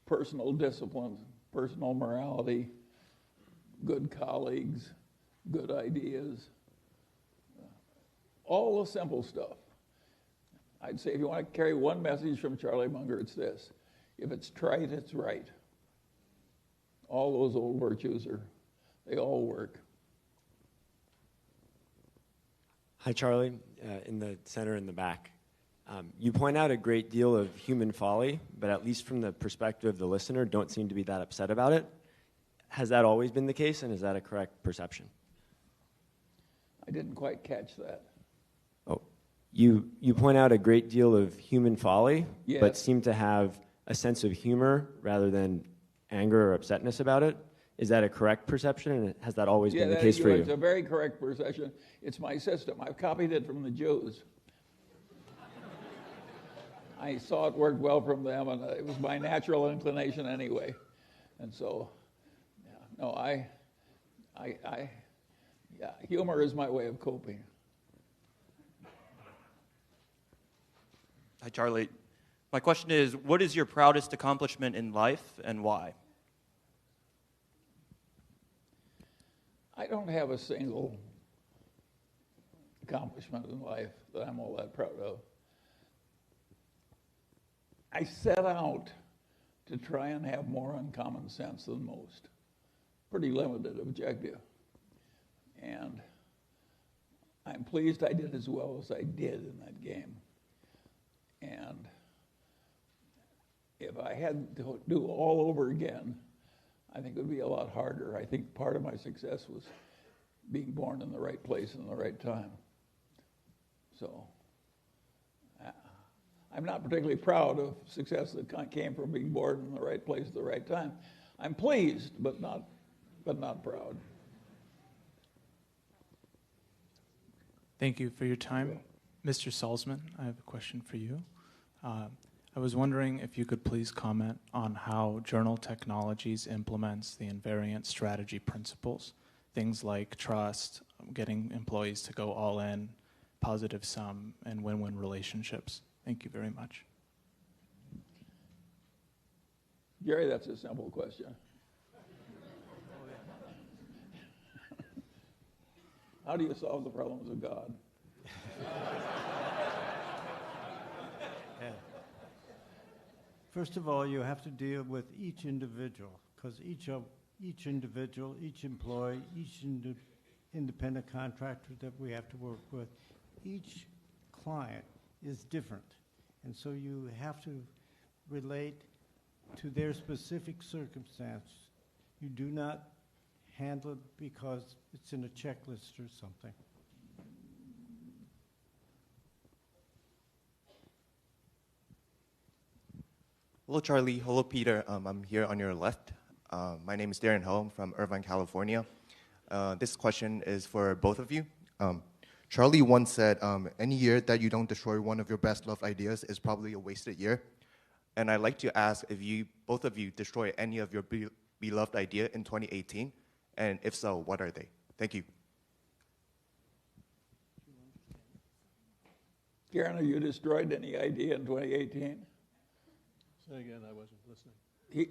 personal discipline, personal morality, good colleagues, good ideas, all the simple stuff. I'd say if you want to carry one message from Charlie Munger, it's this. If it's trite, it's right. All those old virtues they all work. Hi, Charlie, in the center in the back. You point out a great deal of human folly, but at least from the perspective of the listener, don't seem to be that upset about it. Has that always been the case, and is that a correct perception? I didn't quite catch that. Oh, you point out a great deal of human folly, Yes. but seem to have a sense of humor rather than anger or upsetness about it. Is that a correct perception, and has that always been the case for you? It's a very correct perception. It's my system. I've copied it from the Jews. I saw it worked well from them, and it was my natural inclination anyway. And so, yeah, no, yeah, humor is my way of coping. Hi, Charlie. My question is, what is your proudest accomplishment in life and why? I don't have a single accomplishment in life that I'm all that proud of. I set out to try and have more uncommon sense than most. Pretty limited objective. And I'm pleased I did as well as I did in that game. And if I had to do all over again, I think it would be a lot harder. I think part of my success was being born in the right place in the right time. So I'm not particularly proud of success that came from being born in the right place at the right time. I'm pleased, but not proud. Thank you for your time. Mr. Salzman, I have a question for you. I was wondering if you could please comment on how Journal Technologies implements the invariant strategy principles, things like trust, getting employees to go all in, positive sum, and win-win relationships. Thank you very much. Gary, that's a simple question. How do you solve the problems of God? Yeah. First of all, you have to deal with each individual, because each individual, each employee, each independent contractor that we have to work with, each client is different. And so you have to relate to their specific circumstance. You do not handle it because it's in a checklist or something. Hello, Charlie. Hello, Peter. I'm here on your left. My name is Darren Ho. I'm from Irvine, California. This question is for both of you. Charlie once said, any year that you don't destroy one of your best loved ideas is probably a wasted year. And I'd like to ask if both of you destroy any of your beloved idea in 2018, and if so, what are they? Thank you. Karen, have you destroyed any idea in 2018? Say again, I wasn't listening.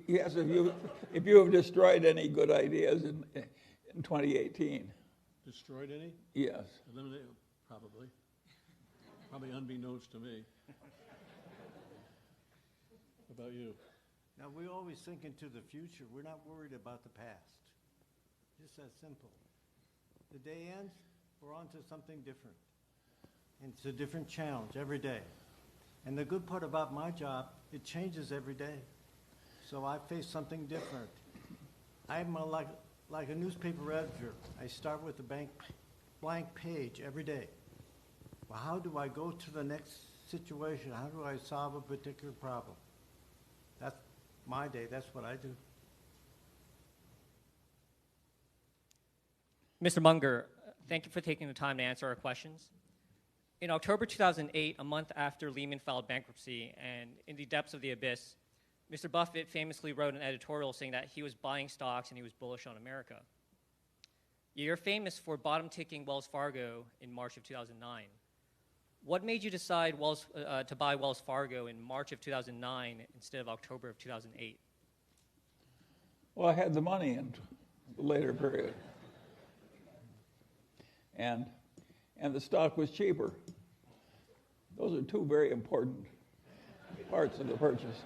Yes, if you have destroyed any good ideas in 2018. Destroyed any? Yes. Eliminated, probably. Probably unbeknownst to me. How about you? Now, we always think into the future. We're not worried about the past. Just that simple. The day ends, we're on to something different. And it's a different challenge every day. And the good part about my job, it changes every day. So I face something different. I'm like a newspaper editor. I start with a blank page every day. Well, how do I go to the next situation? How do I solve a particular problem? That's my day. That's what I do. Mr. Munger, thank you for taking the time to answer our questions. In October 2008, a month after Lehman filed bankruptcy and in the depths of the abyss, Mr. Buffett famously wrote an editorial saying that he was buying stocks and he was bullish on America. You're famous for bottom-ticking Wells Fargo in March of 2009. What made you decide to buy Wells Fargo in March of 2009 instead of October of 2008? Well, I had the money in the later period. And the stock was cheaper. Those are two very important parts of the purchase.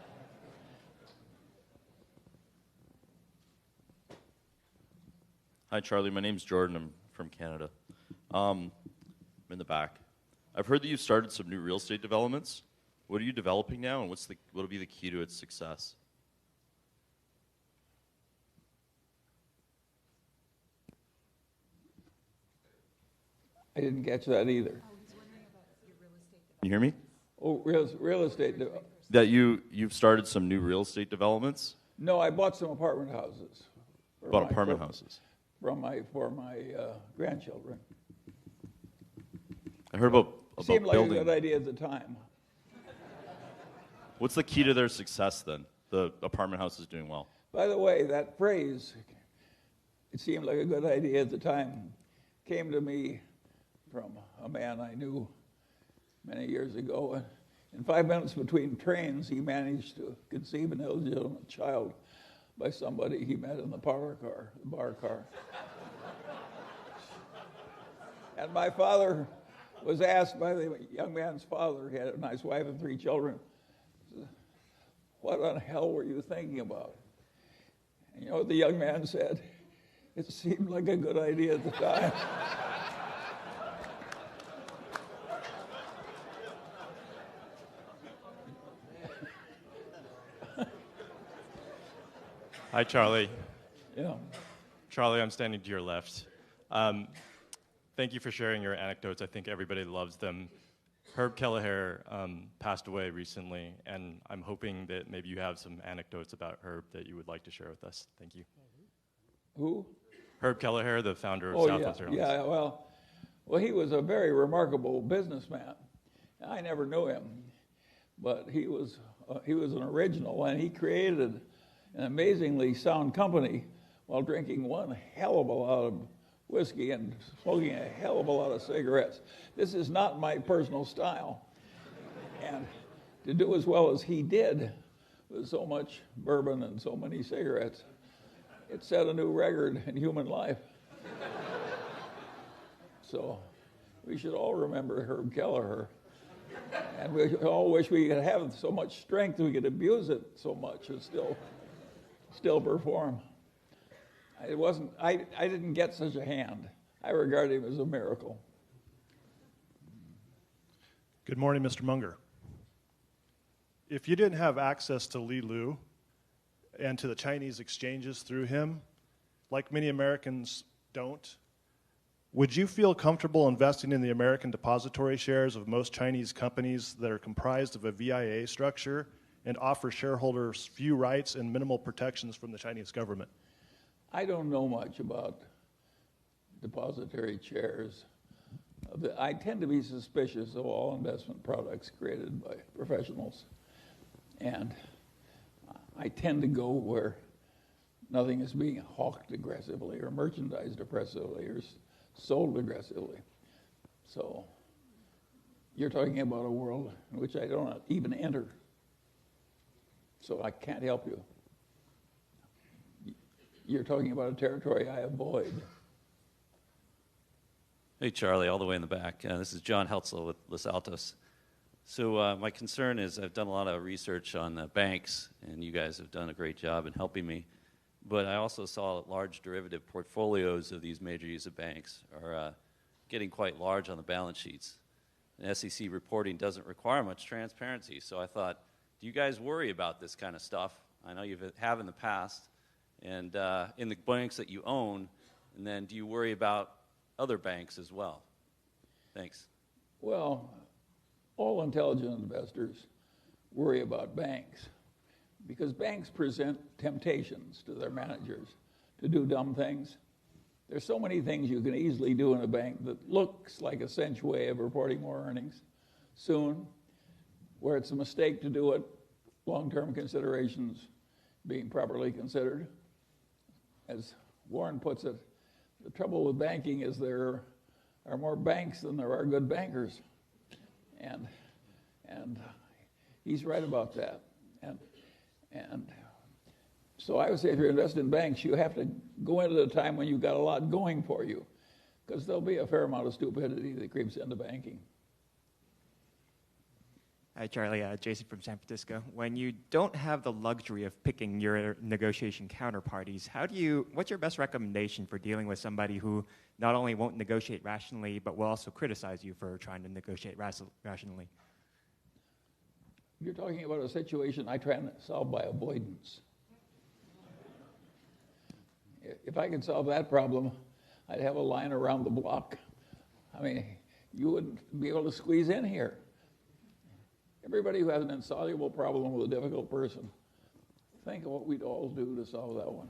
Hi, Charlie. My name's Jordan. I'm from Canada. I'm in the back. I've heard that you've started some new real estate developments. What are you developing now, and what'll be the key to its success? didn't catch that either. Can you hear me? Oh, real estate. That you've started some new real estate developments? No, I bought some apartment houses. Bought apartment houses? For my grandchildren. I heard about Seemed like building. a good idea at the time. What's the key to their success then? The apartment house is doing well. By the way, that phrase, it seemed like a good idea at the time, came to me from a man I knew many years ago. In 5 minutes between trains, he managed to conceive an illegitimate child by somebody he met in the bar car. And my father was asked by the young man's father, he had a nice wife and 3 children, what on hell were you thinking about? And you know what the young man said? It seemed like a good idea at the time. Hi, Charlie. Yeah. Charlie, I'm standing to your left. Thank you for sharing your anecdotes. I think everybody loves them. Herb Kelleher passed away recently, and I'm hoping that maybe you have some anecdotes about Herb that you would like to share with us. Thank you. Who? Herb Kelleher, the founder of Southwest Airlines. Yeah, well, he was a very remarkable businessman. I never knew him, but he was an original, and he created an amazingly sound company while drinking one hell of a lot of whiskey and smoking a hell of a lot of cigarettes. This is not my personal style. And to do as well as he did with so much bourbon and so many cigarettes, it set a new record in human life. So we should all remember Herb Kelleher. And we all wish we could have so much strength we could abuse it so much and still perform. I didn't get such a hand. I regard him as a miracle. Good morning, Mr. Munger. If you didn't have access to Li Lu and to the Chinese exchanges through him, like many Americans don't, would you feel comfortable investing in the American depository shares of most Chinese companies that are comprised of a VIA structure and offer shareholders few rights and minimal protections from the Chinese government? I don't know much about depository shares. I tend to be suspicious of all investment products created by professionals. And I tend to go where nothing is being hawked aggressively or merchandised aggressively or sold aggressively. So you're talking about a world in which I don't even enter. So I can't help you. You're talking about a territory I avoid. Hey, Charlie, all the way in the back. This is John Heltzel with Los Altos. So my concern is I've done a lot of research on banks, and you guys have done a great job in helping me. But I also saw large derivative portfolios of these major user banks are getting quite large on the balance sheets. And SEC reporting doesn't require much transparency. So I thought, do you guys worry about this kind of stuff? I know you have in the past. And in the banks that you own, and then do you worry about other banks as well? Thanks. Well, all intelligent investors worry about banks because banks present temptations to their managers to do dumb things. There's so many things you can easily do in a bank that looks like a cinch way of reporting more earnings soon, where it's a mistake to do it, long-term considerations being properly considered. As Warren puts it, the trouble with banking is there are more banks than there are good bankers. And he's right about that. And so I would say if you're invested in banks, you have to go into the time when you've got a lot going for you, because there'll be a fair amount of stupidity that creeps into banking. Hi, Charlie. Jason from San Francisco. When you don't have the luxury of picking your negotiation counterparties, what's your best recommendation for dealing with somebody who not only won't negotiate rationally, but will also criticize you for trying to negotiate rationally? You're talking about a situation I try and solve by avoidance. If I could solve that problem, I'd have a line around the block I mean, you wouldn't be able to squeeze in here. Everybody who has an insoluble problem with a difficult person, think of what we'd all do to solve that one.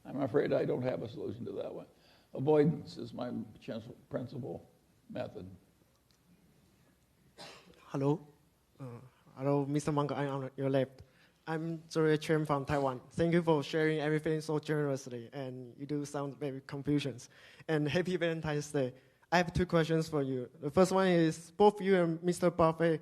I'm afraid I don't have a solution to that one. Avoidance is my principal method. Hello. Hello, Mr. Munger, I'm on your left. I'm Zoe Chen from Taiwan. Thank you for sharing everything so generously, and you do sound very Confucians. And happy Valentine's Day. I have two questions for you. The first one is, both you and Mr. Buffett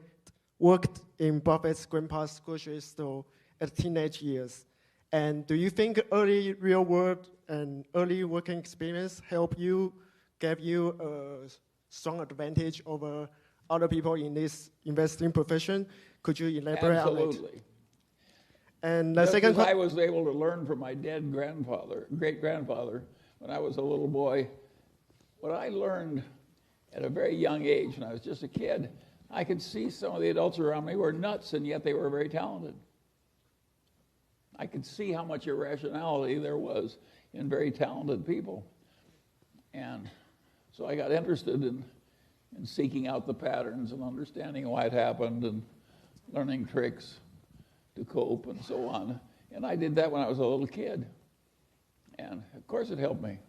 worked in Buffett's grandpa's grocery store at teenage years. And do you think early real world and early working experience gave you a strong advantage over other people in this investing profession? Could you elaborate on it? Absolutely. And the Just second as question, I was able to learn from my dead great-grandfather, when I was a little boy, what I learned at a very young age, when I was just a kid, I could see some of the adults around me were nuts, and yet they were very talented. I could see how much irrationality there was in very talented people. And so I got interested in seeking out the patterns and understanding why it happened and learning tricks to cope and so on. And I did that when I was a little kid. And of course it helped me.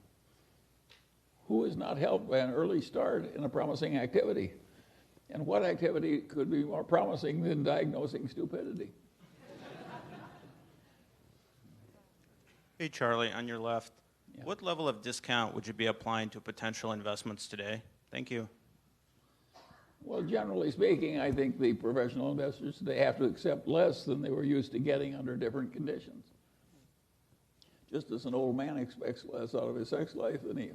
Who is not helped by an early start in a promising activity? And what activity could be more promising than diagnosing stupidity? Hey, Charlie, on your left, what level of discount would you be applying to potential investments today? Thank you. Well, generally speaking, I think the professional investors today have to accept less than they were used to getting under different conditions. Just as an old man expects less out of his sex life than he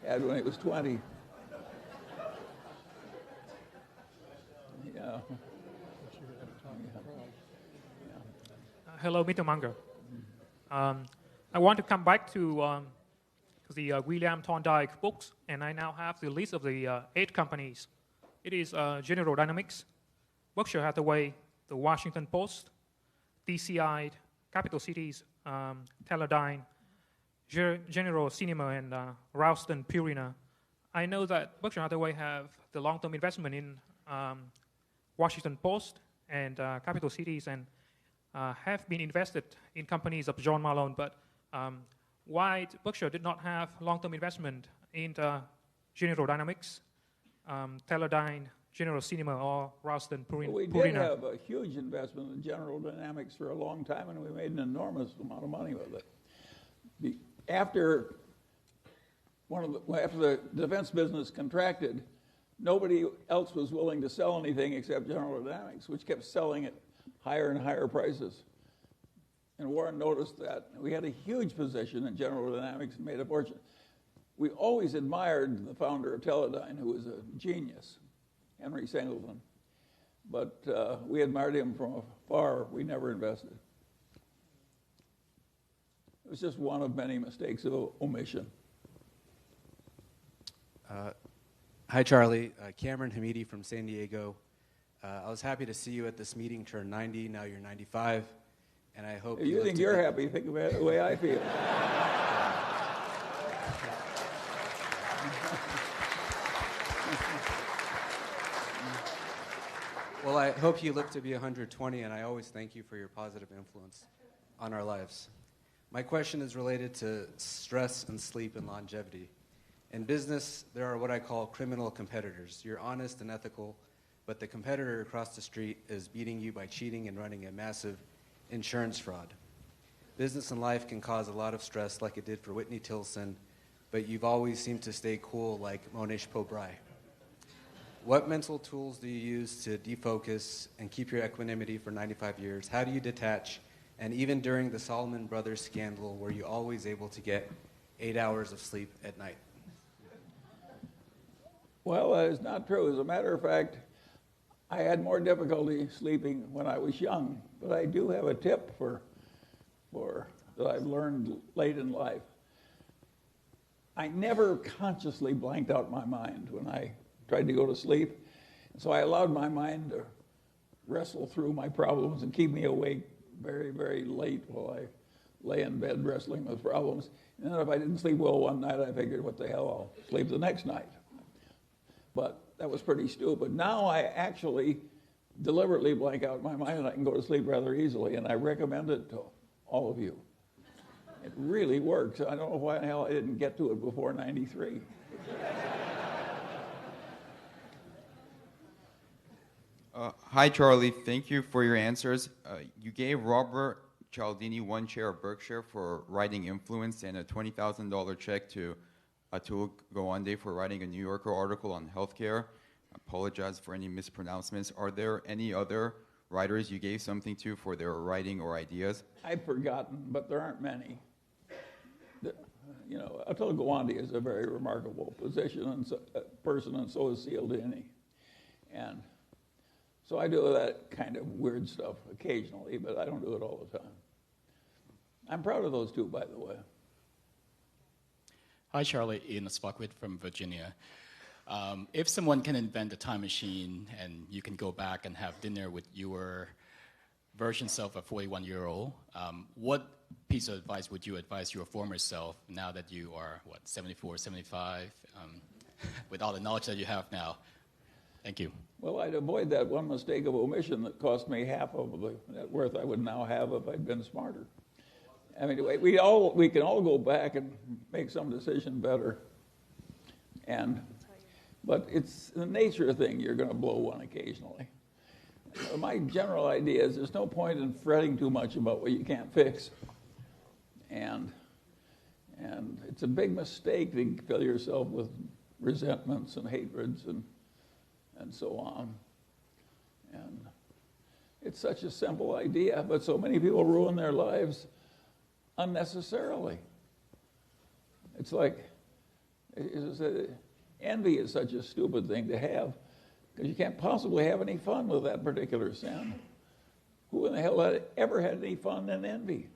had when he was 20. Yeah. Hello, Mr. Munger. I want to come back to the William Thorndike books, and I now have the list of the 8 companies. It is General Dynamics, Berkshire Hathaway, the Washington Post, DCI, Capital Cities, Teledyne, General Cinema, and Ralston Purina. I know that Berkshire Hathaway have the long-term investment in Washington Post and Capital Cities, and have been invested in companies of John Malone, but why Berkshire did not have long-term investment in General Dynamics, Teledyne, General Cinema, or Ralston Purina? We did have a huge investment in General Dynamics for a long time, and we made an enormous amount of money with it. After the defense business contracted, nobody else was willing to sell anything except General Dynamics, which kept selling at higher and higher prices. And Warren noticed that. We had a huge position in General Dynamics and made a fortune. We always admired the founder of Teledyne, who was a genius, Henry Singleton. But we admired him from afar. We never invested. It was just one of many mistakes of omission. Hi, Charlie. Cameron Hamidi from San Diego. I was happy to see you at this meeting, turn 90, now you're 95, and I hope you think you're happy, think about it the way I feel. Well, I hope you live to be 120, and I always thank you for your positive influence on our lives. My question is related to stress and sleep and longevity. In business, there are what I call criminal competitors. You're honest and ethical, but the competitor across the street is beating you by cheating and running a massive insurance fraud. Business and life can cause a lot of stress like it did for Whitney Tilson, but you've always seemed to stay cool like Monish Pobrai. What mental tools do you use to defocus and keep your equanimity for 95 years? How do you detach? And even during the Solomon Brothers scandal, were you always able to get 8 hours of sleep at night? Well, that is not true. As a matter of fact, I had more difficulty sleeping when I was young, but I do have a tip for that I've learned late in life. I never consciously blanked out my mind when I tried to go to sleep, so I allowed my mind to wrestle through my problems and keep me awake very, very late while I lay in bed wrestling with problems. And then if I didn't sleep well one night, I figured, what the hell, I'll sleep the next night. But that was pretty stupid. Now I actually deliberately blank out my mind and I can go to sleep rather easily, and I recommend it to all of you. It really works. I don't know why the hell I didn't get to it before 93. Hi, Charlie. Thank you for your answers. You gave Robert Cialdini 1 share of Berkshire for writing Influence and a $20,000 check to Atul Gawande for writing a New Yorker article on healthcare. I apologize for any mispronouncements. Are there any other writers you gave something to for their writing or ideas? I've forgotten, but there aren't many. Atul Gawande is a very remarkable position and person, and so is Cialdini. And so I do that kind of weird stuff occasionally, but I don't do it all the time. I'm proud of those two, by the way. Hi, Charlie. Ian Spockwith from Virginia. If someone can invent a time machine and you can go back and have dinner with your version self, a 41-year-old, what piece of advice would you advise your former self now that you are, 74, 75, with all the knowledge that you have now? Thank you. Well, I'd avoid that one mistake of omission that cost me half of the net worth I would now have if I'd been smarter. I mean, we can all go back and make some decision better. But it's the nature thing, you're going to blow one occasionally. My general idea is there's no point in fretting too much about what you can't fix. And it's a big mistake to fill yourself with resentments and hatreds and so on. And it's such a simple idea, but so many people ruin their lives unnecessarily. It's like, envy is such a stupid thing to have, because you can't possibly have any fun with that particular sin. Who in the hell ever had any fun in envy?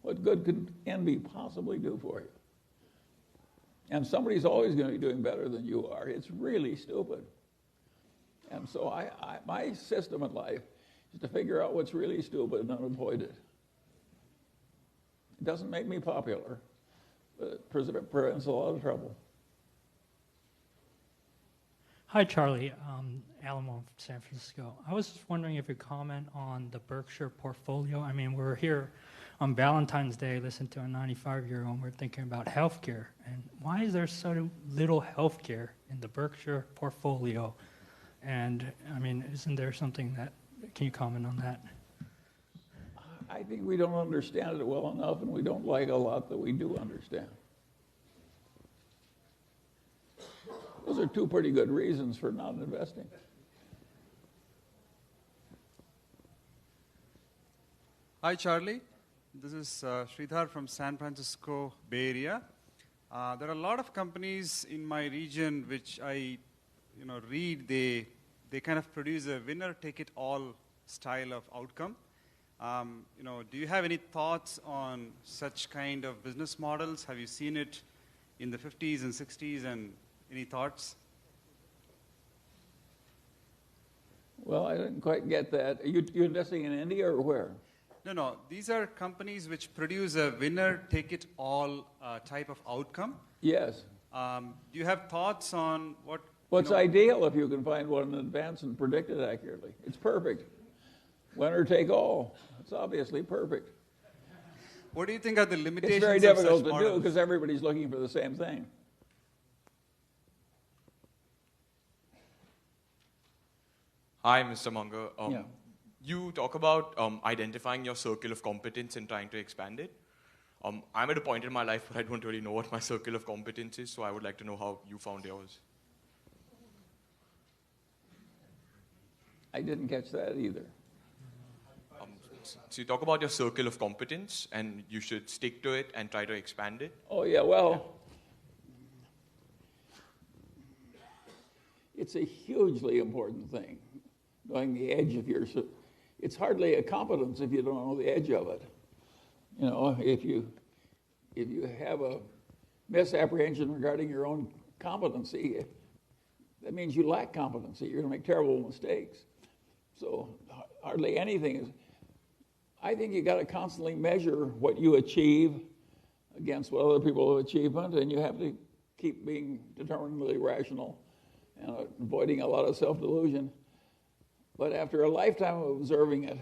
What good could envy possibly do for you? And somebody's always going to be doing better than you are. It's really stupid. And so my system in life is to figure out what's really stupid and avoid it. It doesn't make me popular, but it prevents a lot of trouble. Hi, Charlie. Alamo from San Francisco. I was just wondering if you could comment on the Berkshire portfolio. I mean, we're here on Valentine's Day, listening to a 95-year-old, and we're thinking about healthcare. And why is there so little healthcare in the Berkshire portfolio? And, I mean, isn't there something that, can you comment on that? I think we don't understand it well enough, and we don't like a lot that we do understand. Those are two pretty good reasons for not investing. Hi, Charlie. This is Sridhar from San Francisco Bay Area. There are a lot of companies in my region which I read. They kind of produce a winner-take-it-all style of outcome. Do you have any thoughts on such kind of business models? Have you seen it in the 50s and 60s, and any thoughts? Well, I didn't quite get that. Are you investing in India or where? No. These are companies which produce a winner-take-it-all type of outcome. Yes. Do you have thoughts on what... What's ideal if you can find one in advance and predict it accurately? It's perfect. Winner take all. It's obviously perfect. What do you think are the limitations? It's very difficult to models? do because everybody's looking for the same thing. Hi, Mr. Munger. Yeah. You talk about identifying your circle of competence and trying to expand it. I'm at a point in my life where I don't really know what my circle of competence is, so I would like to know how you found yours. I didn't catch that either. So you talk about your circle of competence, and you should stick to it and try to expand it. Oh, yeah, well, it's a hugely important thing, knowing the edge of your... It's hardly a competence if you don't know the edge of it. If you have a misapprehension regarding your own competency, that means you lack competency. You're going to make terrible mistakes. So hardly anything is I think you got to constantly measure what you achieve against what other people have achievement, and you have to keep being determinedly rational and avoiding a lot of self-delusion. But after a lifetime of observing it,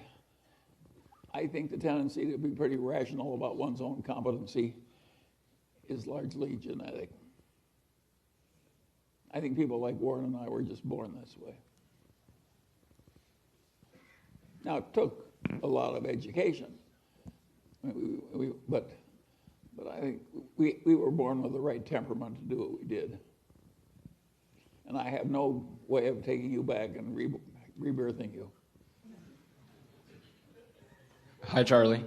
I think the tendency to be pretty rational about one's own competency is largely genetic. I think people like Warren and I were just born this way. Now, it took a lot of education, but I think we were born with the right temperament to do what we did. And I have no way of taking you back and rebirthing you. Hi, Charlie.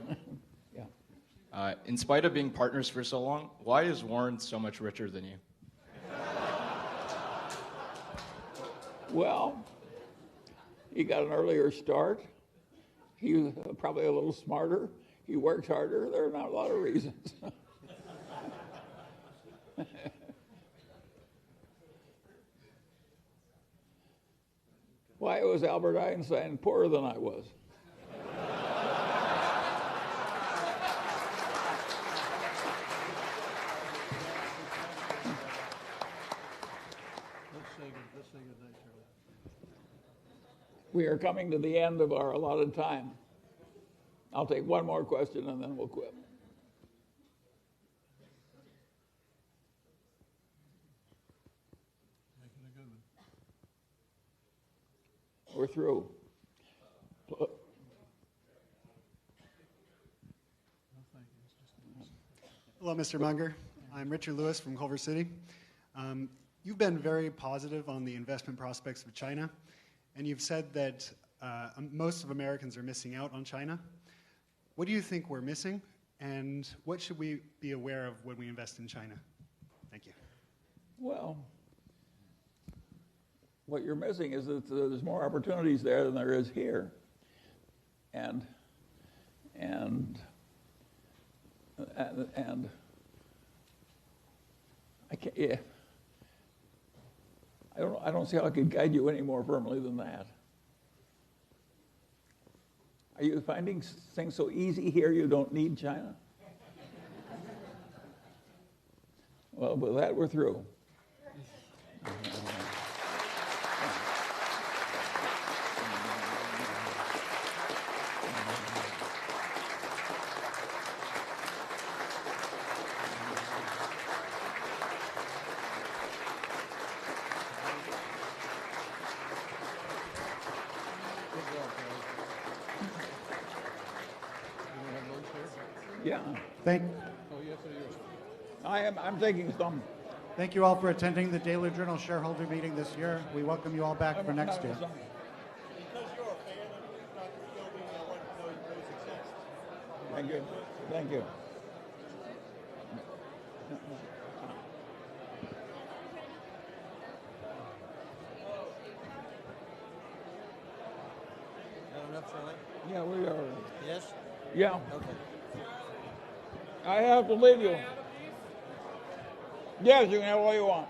Yeah. In spite of being partners for so long, why is Warren so much richer than you? Well, he got an earlier start. He was probably a little smarter. He worked harder. There are not a lot of reasons. Why was Albert Einstein poorer than I was? Let's say good night, Charlie. We are coming to the end of our allotted time. I'll take one more question and then we'll quit. Making a good one. We're through. Hello, Mr. Munger. I'm Richard Lewis from Culver City. You've been very positive on the investment prospects of China, and you've said that most of Americans are missing out on China. What do you think we're missing, and what should we be aware of when we invest in China? Thank you. Well, what you're missing is that there's more opportunities there than there is here. And I can't, yeah. I don't see how I could guide you any more firmly than that. Are you finding things so easy here you don't need China? Well, with that, we're through. Yeah. Thank. Oh, yes, they're yours. I'm taking some. Thank you all for attending the Daily Journal shareholder meeting this year. We welcome you all back for next year. Thank you. Thank you. Got enough, Charlie? Yeah, we are. Yes? Yeah. Okay. I have to leave you. Yes, you can have all you want.